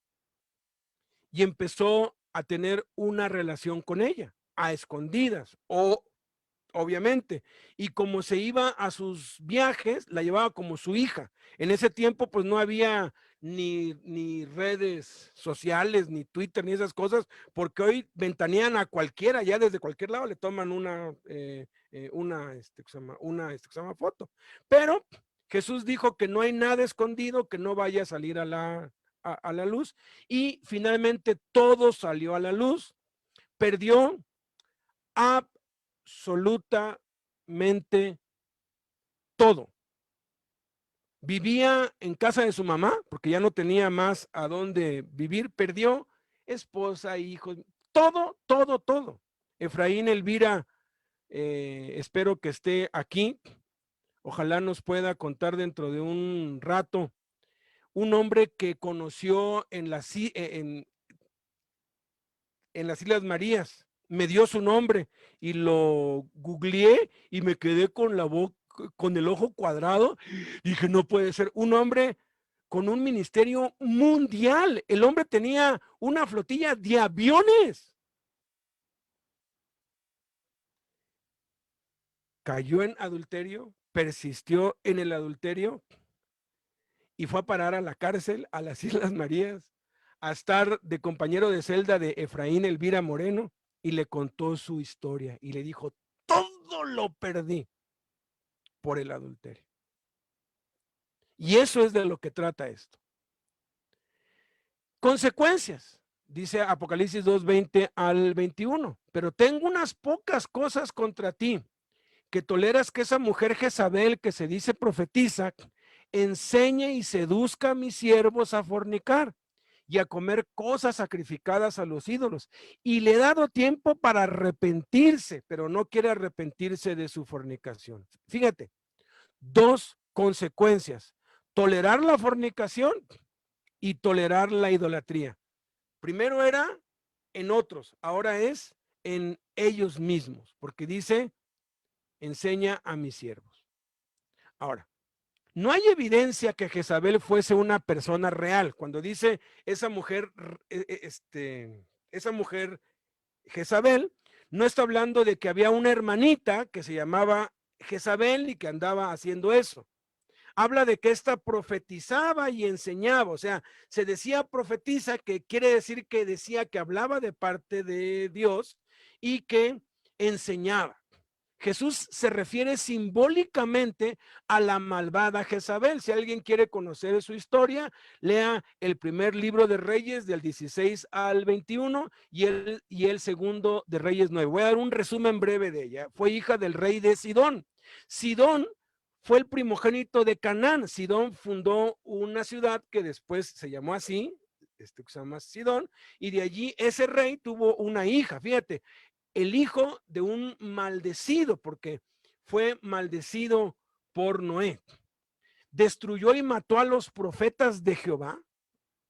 y empezó a tener una relación con ella, a escondidas, o obviamente. Y como se iba a sus viajes, la llevaba como su hija. En ese tiempo, pues no había ni redes sociales, ni Twitter, ni esas cosas, porque hoy ventanean a cualquiera, ya desde cualquier lado le toman que se llama foto. Pero Jesús dijo que no hay nada escondido que no vaya a salir a la luz, y finalmente todo salió a la luz. Perdió absolutamente todo. Vivía en casa de su mamá porque ya no tenía más a dónde vivir. Perdió esposa, hijos, todo, todo, todo. Efraín Elvira, espero que esté aquí. Ojalá nos pueda contar dentro de un rato. Un hombre que conoció en las Islas Marías. Me dio su nombre y lo googleé y me quedé con la boca, con el ojo cuadrado. Dije, no puede ser. Un hombre con un ministerio mundial. El hombre tenía una flotilla de aviones. Cayó en adulterio, persistió en el adulterio y fue a parar a la cárcel, a las Islas Marías, a estar de compañero de celda de Efraín Elvira Moreno, y le contó su historia y le dijo, todo lo perdí por el adulterio. Y eso es de lo que trata esto. Consecuencias, dice Apocalipsis 2:20 al 21, pero tengo unas pocas cosas contra ti, que toleras que esa mujer Jezabel, que se dice profetiza, enseñe y seduzca a mis siervos a fornicar y a comer cosas sacrificadas a los ídolos, y le he dado tiempo para arrepentirse, pero no quiere arrepentirse de su fornicación. Fíjate, dos consecuencias: tolerar la fornicación y tolerar la idolatría. Primero era en otros, ahora es en ellos mismos, porque dice, enseña a mis siervos. Ahora, no hay evidencia que Jezabel fuese una persona real. Cuando dice esa mujer, esa mujer Jezabel, no está hablando de que había una hermanita que se llamaba Jezabel y que andaba haciendo eso. Habla de que ésta profetizaba y enseñaba, o sea, se decía profetiza, que quiere decir que decía que hablaba de parte de Dios y que enseñaba. Jesús se refiere simbólicamente a la malvada Jezabel. Si alguien quiere conocer su historia, lea el primer libro de Reyes del 16 al 21 y el segundo de Reyes 9. Voy a dar un resumen breve de ella. Fue hija del rey de Sidón. Sidón fue el primogénito de Canaán. Sidón fundó una ciudad que después se llamó así, que se llama Sidón, y de allí ese rey tuvo una hija. Fíjate, el hijo de un maldecido, porque fue maldecido por Noé. Destruyó y mató a los profetas de Jehová,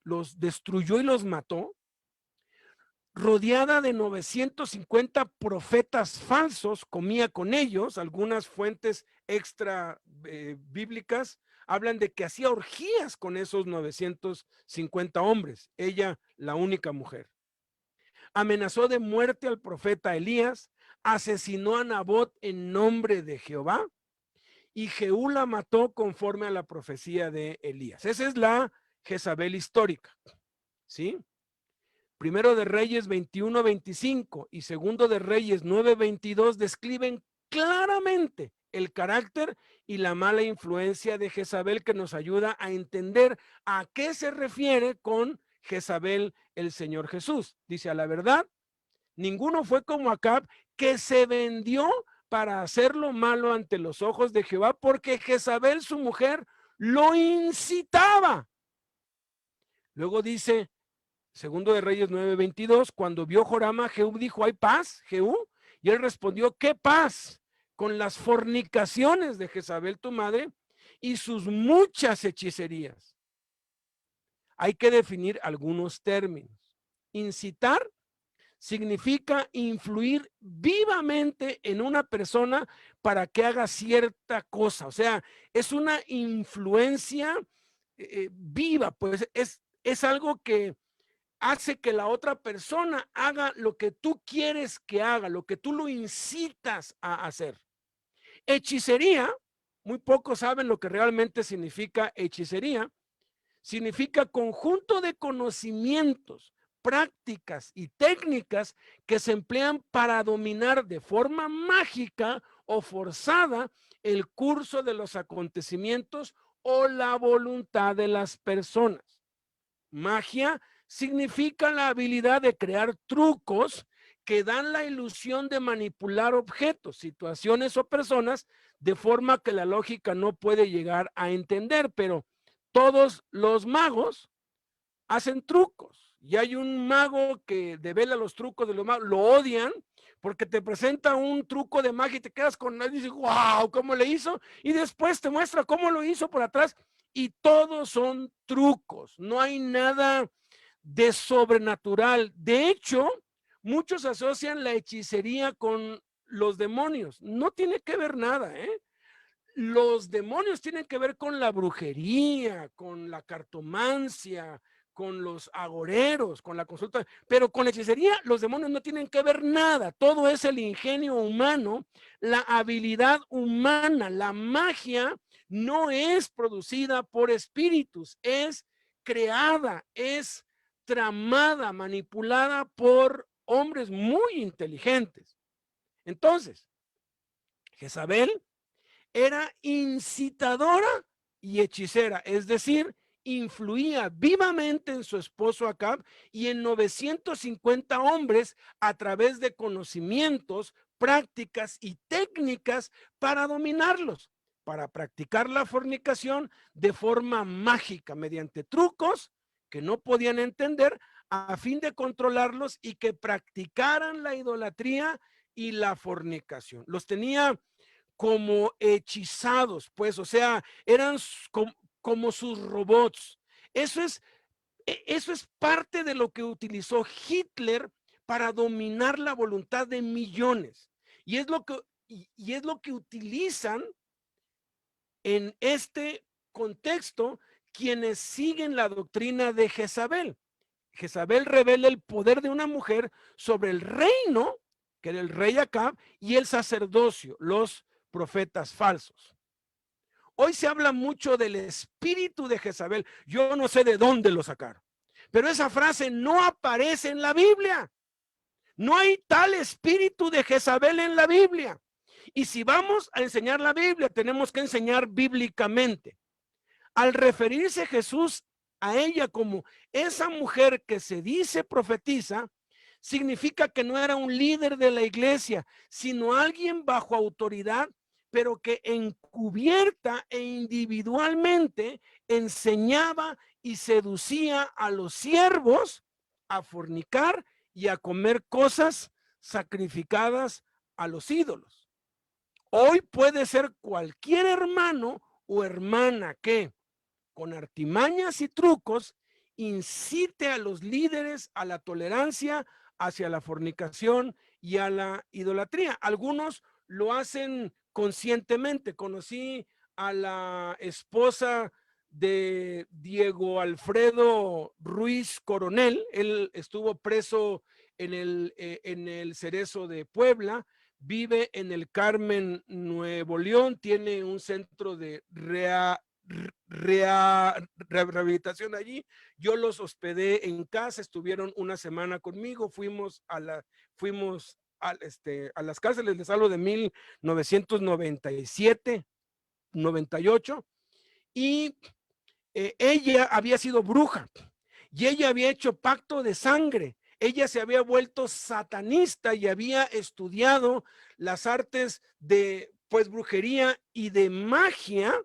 los destruyó y los mató, rodeada de 950 profetas falsos, comía con ellos. Algunas fuentes extra bíblicas hablan de que hacía orgías con esos 950 hombres, ella la única mujer. Amenazó de muerte al profeta Elías, asesinó a Nabot en nombre de Jehová, y Jehú la mató conforme a la profecía de Elías. Esa es la Jezabel histórica, ¿sí? Primero de Reyes 21:25 y segundo de Reyes 9:22 describen claramente el carácter y la mala influencia de Jezabel, que nos ayuda a entender a qué se refiere con Jezabel el Señor Jesús. Dice, a la verdad, ninguno fue como Acab, que se vendió para hacer lo malo ante los ojos de Jehová, porque Jezabel, su mujer, lo incitaba. Luego dice, segundo de Reyes 9:22, cuando vio Joram a Jehú, dijo, ¿hay paz, Jehú? Y él respondió, ¿qué paz? Con las fornicaciones de Jezabel, tu madre, y sus muchas hechicerías. Hay que definir algunos términos. Incitar significa influir vivamente en una persona para que haga cierta cosa. O sea, es una influencia viva, pues es algo que hace que la otra persona haga lo que tú quieres que haga, lo que tú lo incitas a hacer. Hechicería, muy pocos saben lo que realmente significa hechicería. Significa conjunto de conocimientos, prácticas y técnicas que se emplean para dominar de forma mágica o forzada el curso de los acontecimientos o la voluntad de las personas. Magia significa la habilidad de crear trucos que dan la ilusión de manipular objetos, situaciones o personas de forma que la lógica no puede llegar a entender, pero todos los magos hacen trucos. Y hay un mago que devela los trucos de los magos, lo odian porque te presenta un truco de magia y te quedas con él y dices, wow, ¿cómo le hizo? Y después te muestra cómo lo hizo por atrás y todos son trucos, no hay nada de sobrenatural. De hecho, muchos asocian la hechicería con los demonios. No tiene que ver nada, ¿eh? Los demonios tienen que ver con la brujería, con la cartomancia, con los agoreros, con la consulta, pero con la hechicería los demonios no tienen que ver nada. Todo es el ingenio humano, la habilidad humana. La magia no es producida por espíritus, es creada, es tramada, manipulada por hombres muy inteligentes. Entonces, Jezabel era incitadora y hechicera, es decir, influía vivamente en su esposo Acab y en 950 hombres a través de conocimientos, prácticas y técnicas para dominarlos, para practicar la fornicación de forma mágica, mediante trucos que no podían entender, a fin de controlarlos y que practicaran la idolatría y la fornicación. Los tenía como hechizados, pues, o sea, eran como sus robots. Eso es, eso es parte de lo que utilizó Hitler para dominar la voluntad de millones. Y es lo que, y es lo que utilizan en este contexto quienes siguen la doctrina de Jezabel. Jezabel revela el poder de una mujer sobre el reino, que era el rey Acab, y el sacerdocio, los profetas falsos. Hoy se habla mucho del espíritu de Jezabel. Yo no sé de dónde lo sacaron, pero esa frase no aparece en la Biblia. No hay tal espíritu de Jezabel en la Biblia. Y si vamos a enseñar la Biblia, tenemos que enseñar bíblicamente. Al referirse Jesús a ella como esa mujer que se dice profetiza, significa que no era un líder de la iglesia, sino alguien bajo autoridad, pero que encubierta e individualmente enseñaba y seducía a los siervos a fornicar y a comer cosas sacrificadas a los ídolos. Hoy puede ser cualquier hermano o hermana que, con artimañas y trucos, incite a los líderes a la tolerancia hacia la fornicación y a la idolatría. Algunos lo hacen conscientemente. Conocí a la esposa de Diego Alfredo Ruiz Coronel. Él estuvo preso en el Cerezo de Puebla, vive en el Carmen, Nuevo León, tiene un centro de rehabilitación allí. Yo los hospedé en casa, estuvieron una semana conmigo, fuimos a las cárceles de Salvo de 1997, 98, y ella había sido bruja y ella había hecho pacto de sangre. Ella se había vuelto satanista y había estudiado las artes de, pues, brujería y de magia,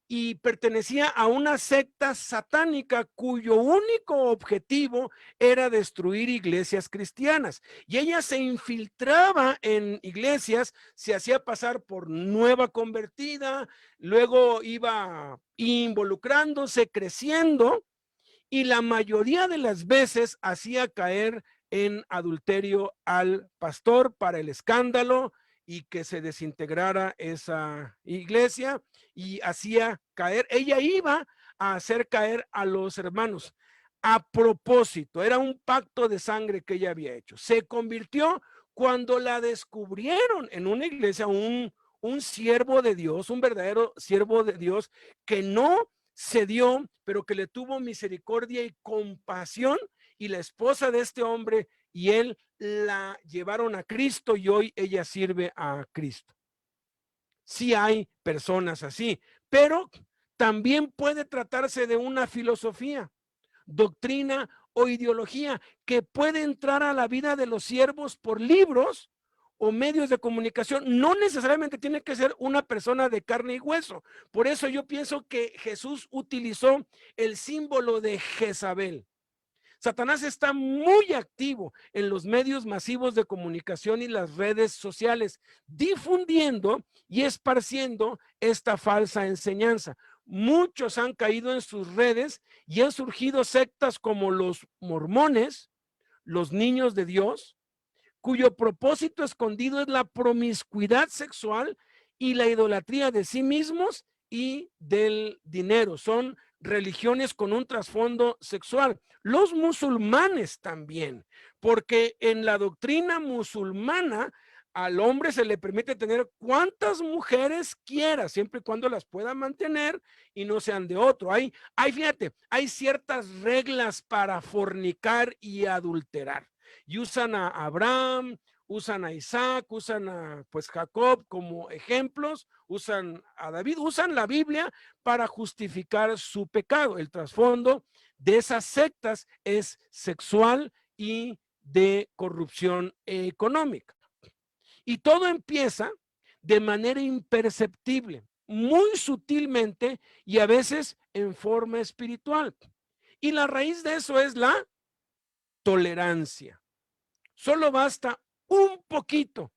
y pertenecía a una secta satánica cuyo único objetivo era destruir iglesias cristianas. Y ella se infiltraba en iglesias, se hacía pasar por nueva convertida, luego iba involucrándose, creciendo, y la mayoría de las veces hacía caer en adulterio al pastor para el escándalo y que se desintegrara esa iglesia, y hacía caer, ella iba a hacer caer a los hermanos. a propósito, era un pacto de sangre que ella había hecho. Se convirtió cuando la descubrieron en una iglesia, un siervo de Dios, un verdadero siervo de Dios que no cedió, pero que le tuvo misericordia y compasión, y la esposa de este hombre y él la llevaron a Cristo y hoy ella sirve a Cristo. Sí hay personas así, pero también puede tratarse de una filosofía, doctrina o ideología que puede entrar a la vida de los siervos por libros o medios de comunicación. No necesariamente tiene que ser una persona de carne y hueso. Por eso yo pienso que Jesús utilizó el símbolo de Jezabel. Satanás está muy activo en los medios masivos de comunicación y las redes sociales, difundiendo y esparciendo esta falsa enseñanza. Muchos han caído en sus redes y han surgido sectas como los mormones, los niños de Dios, cuyo propósito escondido es la promiscuidad sexual y la idolatría de sí mismos y del dinero. Son religiones con un trasfondo sexual. Los musulmanes también, porque en la doctrina musulmana al hombre se le permite tener cuantas mujeres quiera, siempre y cuando las pueda mantener y no sean de otro. Fíjate, hay ciertas reglas para fornicar y adulterar. Y usan a Abraham, usan a Isaac, usan a pues Jacob como ejemplos, usan a David, usan la Biblia para justificar su pecado. El trasfondo de esas sectas es sexual y de corrupción económica. Y todo empieza de manera imperceptible, muy sutilmente y a veces en forma espiritual. Y la raíz de eso es la tolerancia. Solo basta un poquito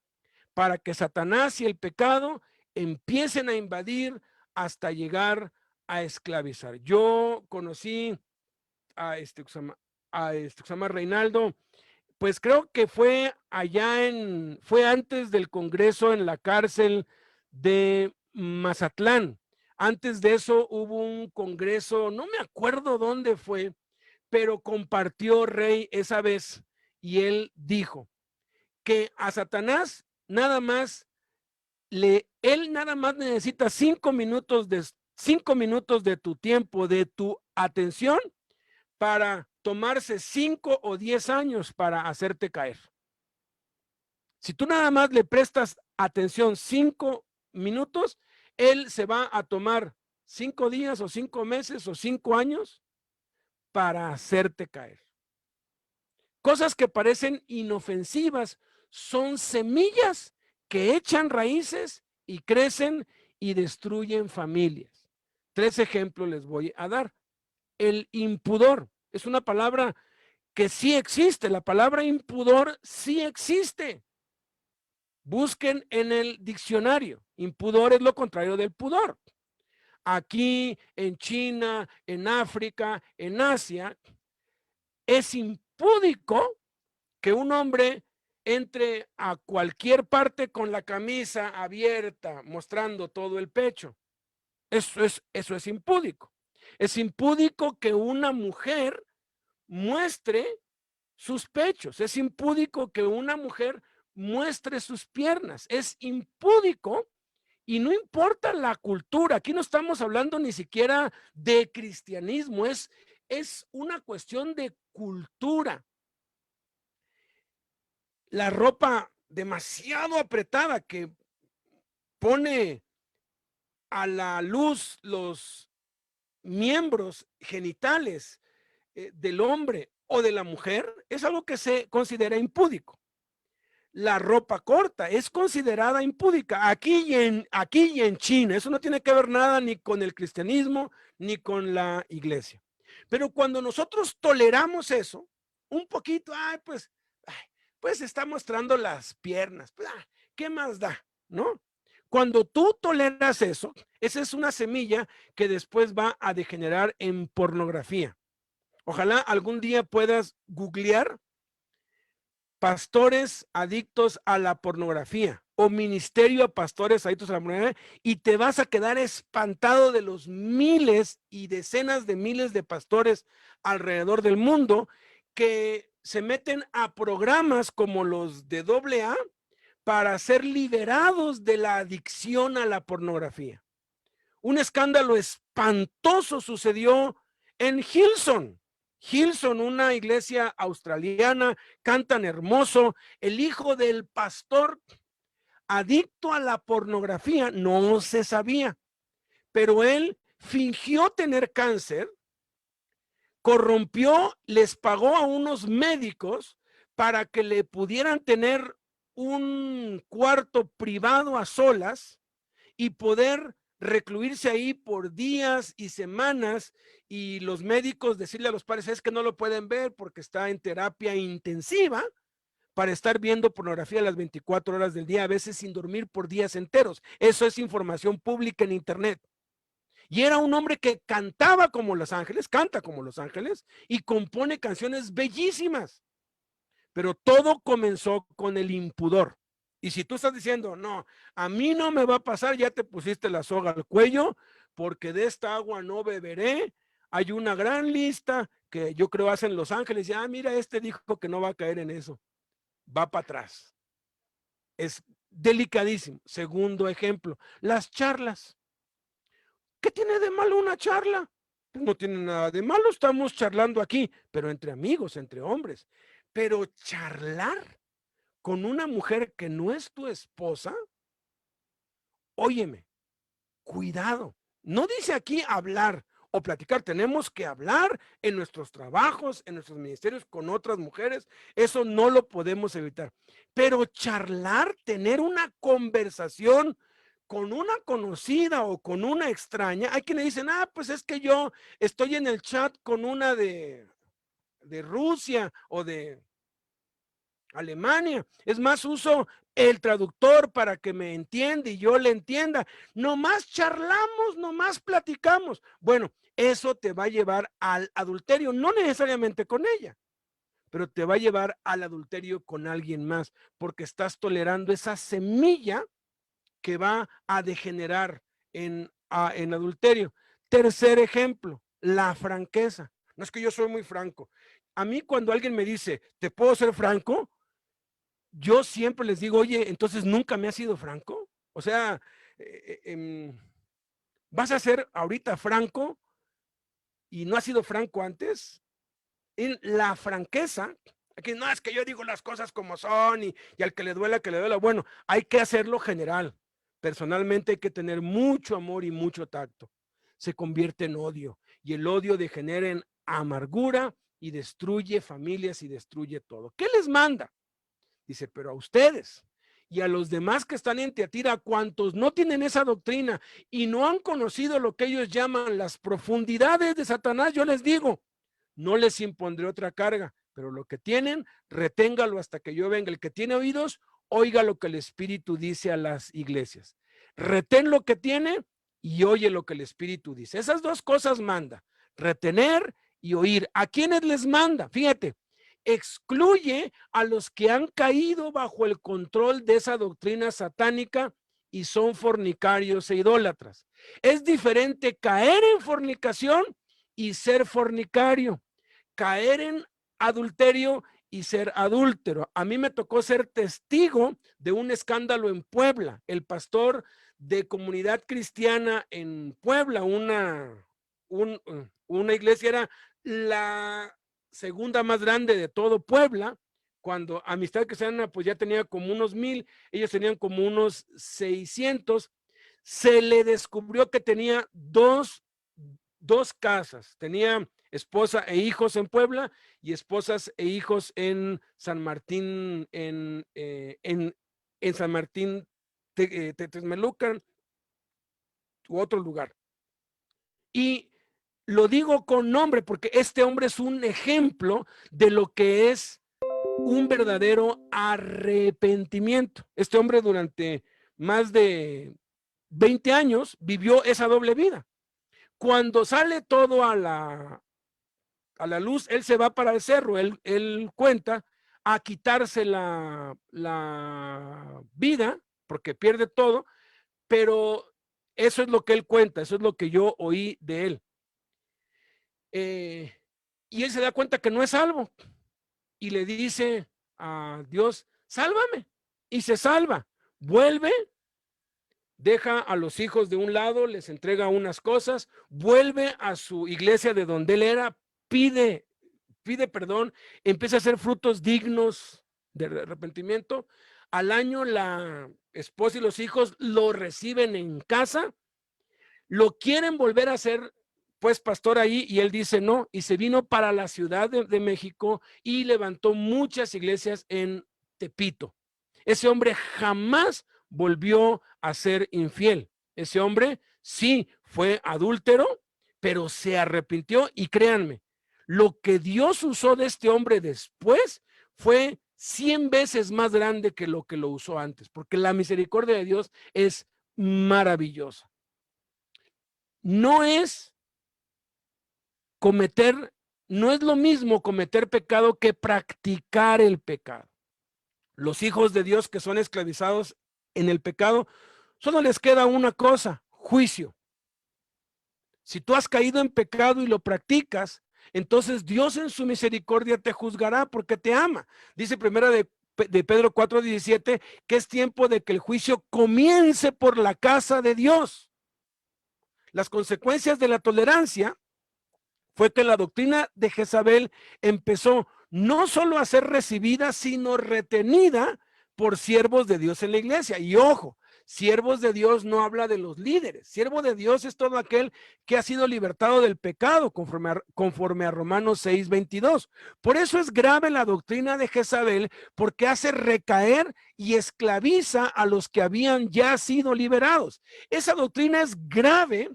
para que Satanás y el pecado empiecen a invadir hasta llegar a esclavizar. Yo conocí a Reinaldo, pues creo que fue fue antes del Congreso en la cárcel de Mazatlán. Antes de eso hubo un congreso, no me acuerdo dónde fue, pero compartió Rey esa vez y él dijo que a Satanás él nada más necesita 5 minutos de tu tiempo, de tu atención, para tomarse 5 o 10 años para hacerte caer. Si tú nada más le prestas atención 5 minutos, él se va a tomar 5 días o 5 meses o 5 años para hacerte caer. Cosas que parecen inofensivas son semillas que echan raíces y crecen y destruyen familias. 3 ejemplos les voy a dar. El impudor es una palabra que sí existe. La palabra impudor sí existe. Busquen en el diccionario. Impudor es lo contrario del pudor. Aquí, en China, en África, en Asia, es impúdico que un hombre entre a cualquier parte con la camisa abierta, mostrando todo el pecho. Eso es impúdico. Es impúdico que una mujer muestre sus pechos. Es impúdico que una mujer muestre sus piernas. Es impúdico y no importa la cultura. Aquí no estamos hablando ni siquiera de cristianismo. Es una cuestión de cultura. La ropa demasiado apretada que pone a la luz los miembros genitales del hombre o de la mujer es algo que se considera impúdico. La ropa corta es considerada impúdica aquí y en China. Eso no tiene que ver nada ni con el cristianismo ni con la iglesia. Pero cuando nosotros toleramos eso, un poquito, pues está mostrando las piernas. Pues, ¿qué más da? ¿No? Cuando tú toleras eso, esa es una semilla que después va a degenerar en pornografía. Ojalá algún día puedas googlear pastores adictos a la pornografía o ministerio a pastores adictos a la pornografía, y te vas a quedar espantado de los miles y decenas de miles de pastores alrededor del mundo que se meten a programas como los de AA para ser liberados de la adicción a la pornografía. Un escándalo espantoso sucedió en Hillsong. Hillsong, una iglesia australiana, cantan hermoso. El hijo del pastor adicto a la pornografía no se sabía, pero él fingió tener cáncer, corrompió, les pagó a unos médicos para que le pudieran tener un cuarto privado a solas y poder recluirse ahí por días y semanas, y los médicos decirle a los padres, es que no lo pueden ver porque está en terapia intensiva para estar viendo pornografía las 24 horas del día, a veces sin dormir por días enteros. Eso es información pública en internet. Y era un hombre que cantaba como Los Ángeles, canta como Los Ángeles y compone canciones bellísimas. Pero todo comenzó con el impudor. Y si tú estás diciendo, no, a mí no me va a pasar, ya te pusiste la soga al cuello, porque de esta agua no beberé. Hay una gran lista que yo creo hacen Los Ángeles. Y, mira, este dijo que no va a caer en eso. Va para atrás. Es delicadísimo. Segundo ejemplo, las charlas. ¿Qué tiene de malo una charla? Pues no tiene nada de malo, estamos charlando aquí, pero entre amigos, entre hombres. Pero charlar con una mujer que no es tu esposa, óyeme, cuidado. No dice aquí hablar o platicar, tenemos que hablar en nuestros trabajos, en nuestros ministerios con otras mujeres, eso no lo podemos evitar. Pero charlar, tener una conversación con una conocida o con una extraña, hay quienes dicen, pues es que yo estoy en el chat con una de Rusia o de Alemania. Es más, uso el traductor para que me entienda y yo le entienda. Nomás charlamos, nomás platicamos. Bueno, eso te va a llevar al adulterio, no necesariamente con ella, pero te va a llevar al adulterio con alguien más, porque estás tolerando esa semilla que va a degenerar en adulterio. Tercer ejemplo, la franqueza. No es que yo soy muy franco. A mí cuando alguien me dice, ¿te puedo ser franco? Yo siempre les digo, oye, entonces nunca me has sido franco. O sea, vas a ser ahorita franco y no has sido franco antes. En la franqueza, aquí no es que yo digo las cosas como son y al que le duela, que le duela. Bueno, hay que hacerlo general. Personalmente hay que tener mucho amor y mucho tacto. Se convierte en odio y el odio degenera en amargura y destruye familias y destruye todo. ¿Qué les manda? Dice, pero a ustedes y a los demás que están en Tiatira, a cuantos no tienen esa doctrina y no han conocido lo que ellos llaman las profundidades de Satanás, yo les digo, no les impondré otra carga, pero lo que tienen, reténgalo hasta que yo venga. El que tiene oídos, oiga lo que el Espíritu dice a las iglesias. Retén lo que tiene y oye lo que el Espíritu dice. Esas dos cosas manda, retener y oír. ¿A quiénes les manda? Fíjate, excluye a los que han caído bajo el control de esa doctrina satánica y son fornicarios e idólatras. Es diferente caer en fornicación y ser fornicario, caer en adulterio y ser adúltero. A mí me tocó ser testigo de un escándalo en Puebla. El pastor de Comunidad Cristiana en Puebla, una iglesia, era la segunda más grande de todo Puebla. Cuando Amistad Cristiana pues ya tenía como unos 1000, ellos tenían como unos 600. Se le descubrió que tenía dos casas, tenía esposa e hijos en Puebla y esposas e hijos en San Martín, en San Martín Texmelucan u otro lugar. Y lo digo con nombre porque este hombre es un ejemplo de lo que es un verdadero arrepentimiento. Este hombre durante más de 20 años vivió esa doble vida. Cuando sale todo a la luz, él se va para el cerro, él cuenta, a quitarse la vida porque pierde todo, pero eso es lo que él cuenta, eso es lo que yo oí de él. Y él se da cuenta que no es salvo y le dice a Dios, sálvame, y se salva, vuelve, deja a los hijos de un lado, les entrega unas cosas, vuelve a su iglesia de donde él era, pide perdón, empieza a hacer frutos dignos de arrepentimiento. Al año la esposa y los hijos lo reciben en casa, lo quieren volver a hacer pues pastor ahí y él dice no, y se vino para la Ciudad de México y levantó muchas iglesias en Tepito. Ese hombre jamás volvió a ser infiel. Ese hombre sí fue adúltero, pero se arrepintió y créanme, lo que Dios usó de este hombre después fue 100 veces más grande que lo usó antes, porque la misericordia de Dios es maravillosa. No es cometer, no es lo mismo cometer pecado que practicar el pecado. Los hijos de Dios que son esclavizados en el pecado, solo les queda una cosa, juicio. Si tú has caído en pecado y lo practicas, entonces Dios en su misericordia te juzgará porque te ama. Dice primera de Pedro 4:17 que es tiempo de que el juicio comience por la casa de Dios. Las consecuencias de la tolerancia fue que la doctrina de Jezabel empezó no solo a ser recibida, sino retenida por siervos de Dios en la iglesia. Y ojo, siervos de Dios no habla de los líderes. Siervo de Dios es todo aquel que ha sido libertado del pecado, conforme a Romanos 6:22. Por eso es grave la doctrina de Jezabel, porque hace recaer y esclaviza a los que habían ya sido liberados. Esa doctrina es grave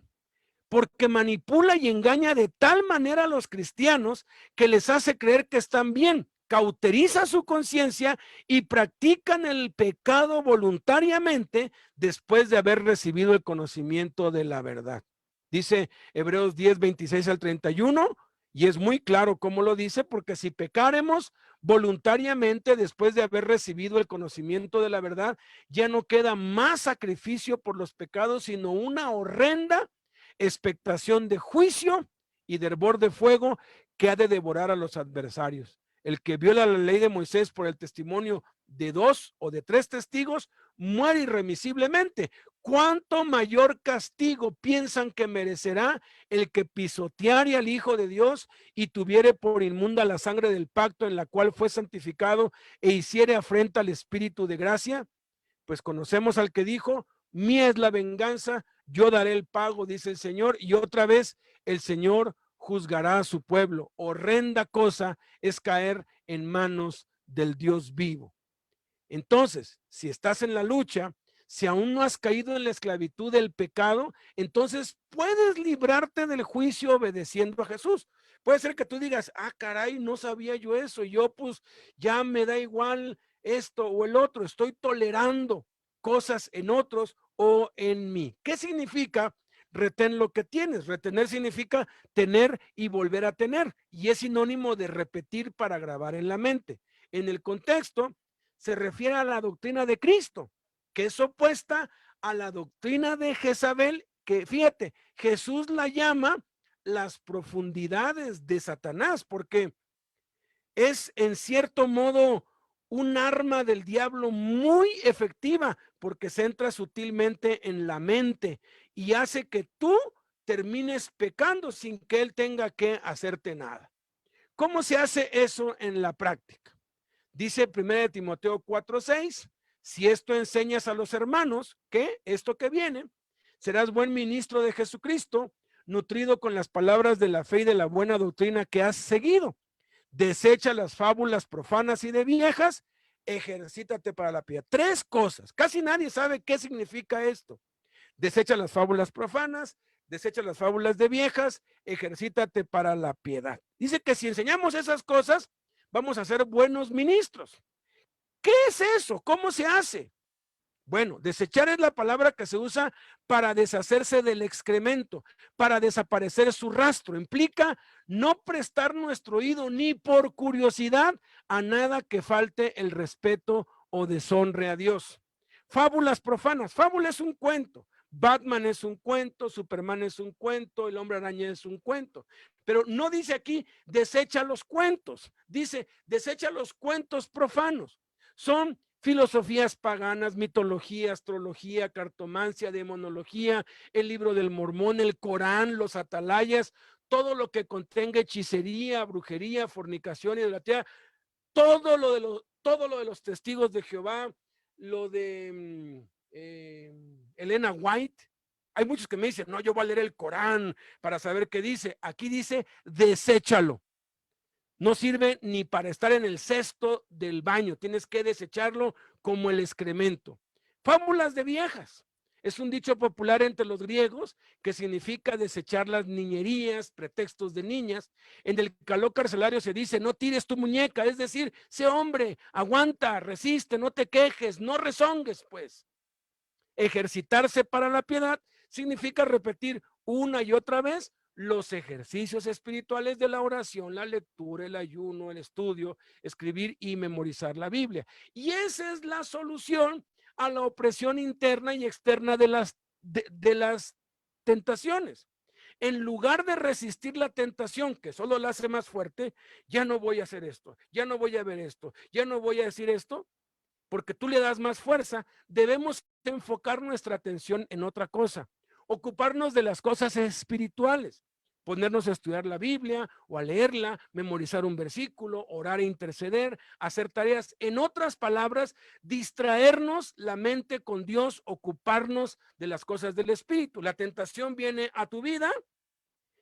porque manipula y engaña de tal manera a los cristianos que les hace creer que están bien, cauteriza su conciencia y practican el pecado voluntariamente después de haber recibido el conocimiento de la verdad. Dice Hebreos 10:26-31, y es muy claro cómo lo dice, porque si pecáremos voluntariamente después de haber recibido el conocimiento de la verdad, ya no queda más sacrificio por los pecados, sino una horrenda expectación de juicio y de hervor de fuego que ha de devorar a los adversarios. El que viola la ley de Moisés por el testimonio de 2 o de 3 testigos muere irremisiblemente. ¿Cuánto mayor castigo piensan que merecerá el que pisoteare al Hijo de Dios y tuviere por inmunda la sangre del pacto en la cual fue santificado e hiciere afrenta al Espíritu de gracia? Pues conocemos al que dijo, mía es la venganza, yo daré el pago, dice el Señor, y otra vez el Señor juzgará a su pueblo. Horrenda cosa es caer en manos del Dios vivo. Entonces, si estás en la lucha, si aún no has caído en la esclavitud del pecado, entonces puedes librarte del juicio obedeciendo a Jesús. Puede ser que tú digas, ah, caray, no sabía yo eso, yo pues ya me da igual esto o el otro, estoy tolerando cosas en otros o en mí. ¿Qué significa? Retén lo que tienes. Retener significa tener y volver a tener, y es sinónimo de repetir para grabar en la mente. En el contexto, se refiere a la doctrina de Cristo, que es opuesta a la doctrina de Jezabel, que fíjate, Jesús la llama las profundidades de Satanás, porque es en cierto modo un arma del diablo muy efectiva, porque se entra sutilmente en la mente y hace que tú termines pecando sin que él tenga que hacerte nada. ¿Cómo se hace eso en la práctica? Dice 1 Timoteo 4:6, si esto enseñas a los hermanos, que esto que viene, serás buen ministro de Jesucristo, nutrido con las palabras de la fe y de la buena doctrina que has seguido. Desecha las fábulas profanas y de viejas, ejercítate para la piedad. 3 cosas, casi nadie sabe qué significa esto. Desecha las fábulas profanas, desecha las fábulas de viejas, ejercítate para la piedad. Dice que si enseñamos esas cosas, vamos a ser buenos ministros. ¿Qué es eso? ¿Cómo se hace? Bueno, desechar es la palabra que se usa para deshacerse del excremento, para desaparecer su rastro. Implica no prestar nuestro oído ni por curiosidad a nada que falte el respeto o deshonre a Dios. Fábulas profanas. Fábula es un cuento. Batman es un cuento, Superman es un cuento, el Hombre Araña es un cuento. Pero no dice aquí, desecha los cuentos. Dice, desecha los cuentos profanos. Son filosofías paganas, mitología, astrología, cartomancia, demonología, el libro del Mormón, el Corán, los atalayas, todo lo que contenga hechicería, brujería, fornicación, idolatría, todo lo de los testigos de Jehová, lo de Elena White. Hay muchos que me dicen, no, yo voy a leer el Corán para saber qué dice. Aquí dice, deséchalo. No sirve ni para estar en el cesto del baño. Tienes que desecharlo como el excremento. Fábulas de viejas. Es un dicho popular entre los griegos que significa desechar las niñerías, pretextos de niñas. En el caló carcelario se dice, no tires tu muñeca, es decir, sé hombre, aguanta, resiste, no te quejes, no rezongues, pues. Ejercitarse para la piedad significa repetir una y otra vez los ejercicios espirituales de la oración, la lectura, el ayuno, el estudio, escribir y memorizar la Biblia. Y esa es la solución a la opresión interna y externa de las tentaciones. En lugar de resistir la tentación, que solo la hace más fuerte, ya no voy a hacer esto, ya no voy a ver esto, ya no voy a decir esto, porque tú le das más fuerza, debemos enfocar nuestra atención en otra cosa, ocuparnos de las cosas espirituales, ponernos a estudiar la Biblia o a leerla, memorizar un versículo, orar e interceder, hacer tareas. En otras palabras, distraernos la mente con Dios, ocuparnos de las cosas del espíritu. La tentación viene a tu vida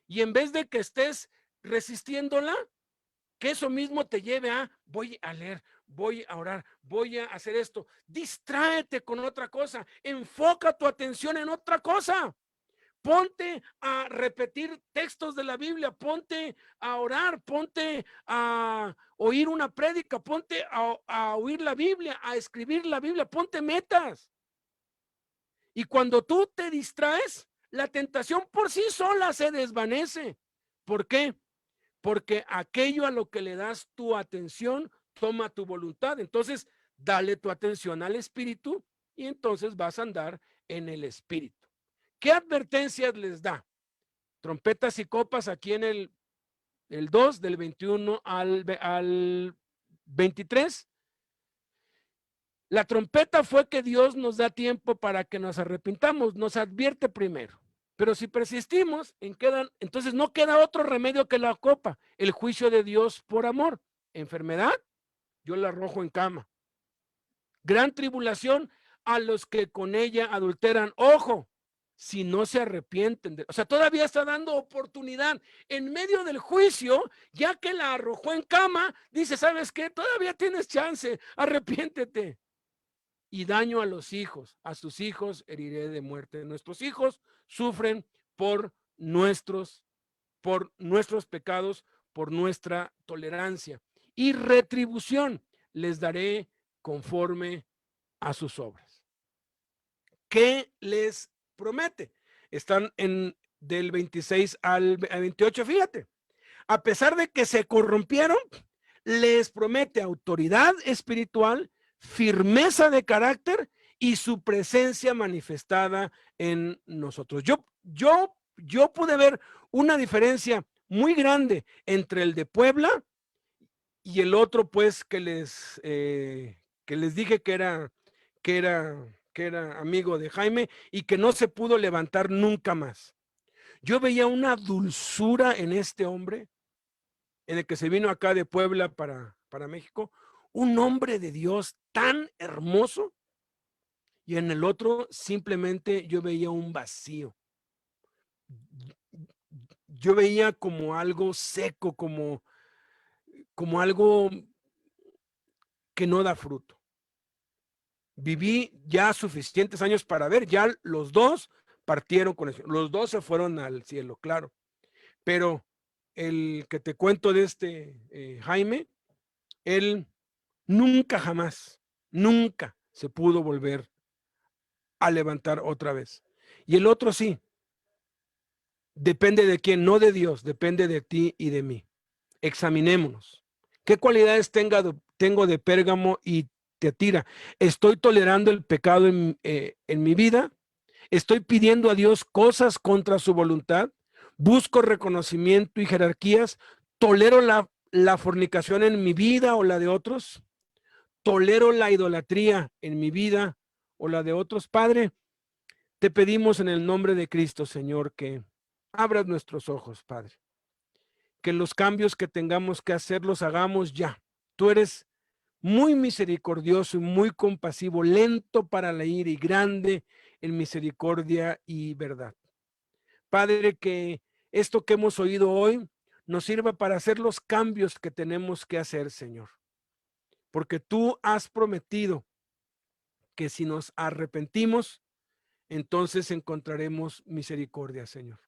y en vez de que estés resistiéndola, que eso mismo te lleve a, voy a leer, voy a orar, voy a hacer esto. Distráete con otra cosa, enfoca tu atención en otra cosa. Ponte a repetir textos de la Biblia, ponte a orar, ponte a oír una prédica, ponte a oír la Biblia, a escribir la Biblia, ponte metas. Y cuando tú te distraes, la tentación por sí sola se desvanece. ¿Por qué? Porque aquello a lo que le das tu atención toma tu voluntad. Entonces, dale tu atención al espíritu y entonces vas a andar en el espíritu. ¿Qué advertencias les da? Trompetas y copas aquí en el 2 del 21 al 23. La trompeta fue que Dios nos da tiempo para que nos arrepintamos, nos advierte primero. Pero si persistimos, entonces no queda otro remedio que la copa, el juicio de Dios por amor. Enfermedad, yo la arrojo en cama. Gran tribulación a los que con ella adulteran. Ojo, si no se arrepienten. O sea, todavía está dando oportunidad. En medio del juicio, ya que la arrojó en cama, dice, ¿sabes qué? Todavía tienes chance, arrepiéntete. Y daño a los hijos, a sus hijos heriré de muerte. Nuestros hijos sufren por nuestros pecados, por nuestra tolerancia. Y retribución les daré conforme a sus obras. ¿Qué les promete? Están del 26 al 28, fíjate. A pesar de que se corrompieron, les promete autoridad espiritual, firmeza de carácter y su presencia manifestada en nosotros. Yo pude ver una diferencia muy grande entre el de Puebla y el otro, pues, que les dije que era amigo de Jaime y que no se pudo levantar nunca más. Yo veía una dulzura en este hombre, en el que se vino acá de Puebla para México, un hombre de Dios tan hermoso, y en el otro simplemente yo veía un vacío. Yo veía como algo seco, como algo que no da fruto. Viví ya suficientes años para ver, ya los dos partieron con eso, los dos se fueron al cielo, claro. Pero el que te cuento de este Jaime, él nunca jamás, nunca se pudo volver a levantar otra vez. Y el otro sí, depende de quién, no de Dios, depende de ti y de mí. Examinémonos. ¿Qué cualidades tengo de Pérgamo y Tiatira. Estoy tolerando el pecado en mi vida. Estoy pidiendo a Dios cosas contra su voluntad. Busco reconocimiento y jerarquías. Tolero la fornicación en mi vida o la de otros. Tolero la idolatría en mi vida o la de otros. Padre, te pedimos en el nombre de Cristo, Señor, que abras nuestros ojos, Padre. Que los cambios que tengamos que hacer los hagamos ya. Tú eres muy misericordioso y muy compasivo, lento para la ira y grande en misericordia y verdad. Padre, que esto que hemos oído hoy nos sirva para hacer los cambios que tenemos que hacer, Señor. Porque tú has prometido que si nos arrepentimos, entonces encontraremos misericordia, Señor.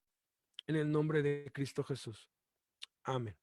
En el nombre de Cristo Jesús. Amén.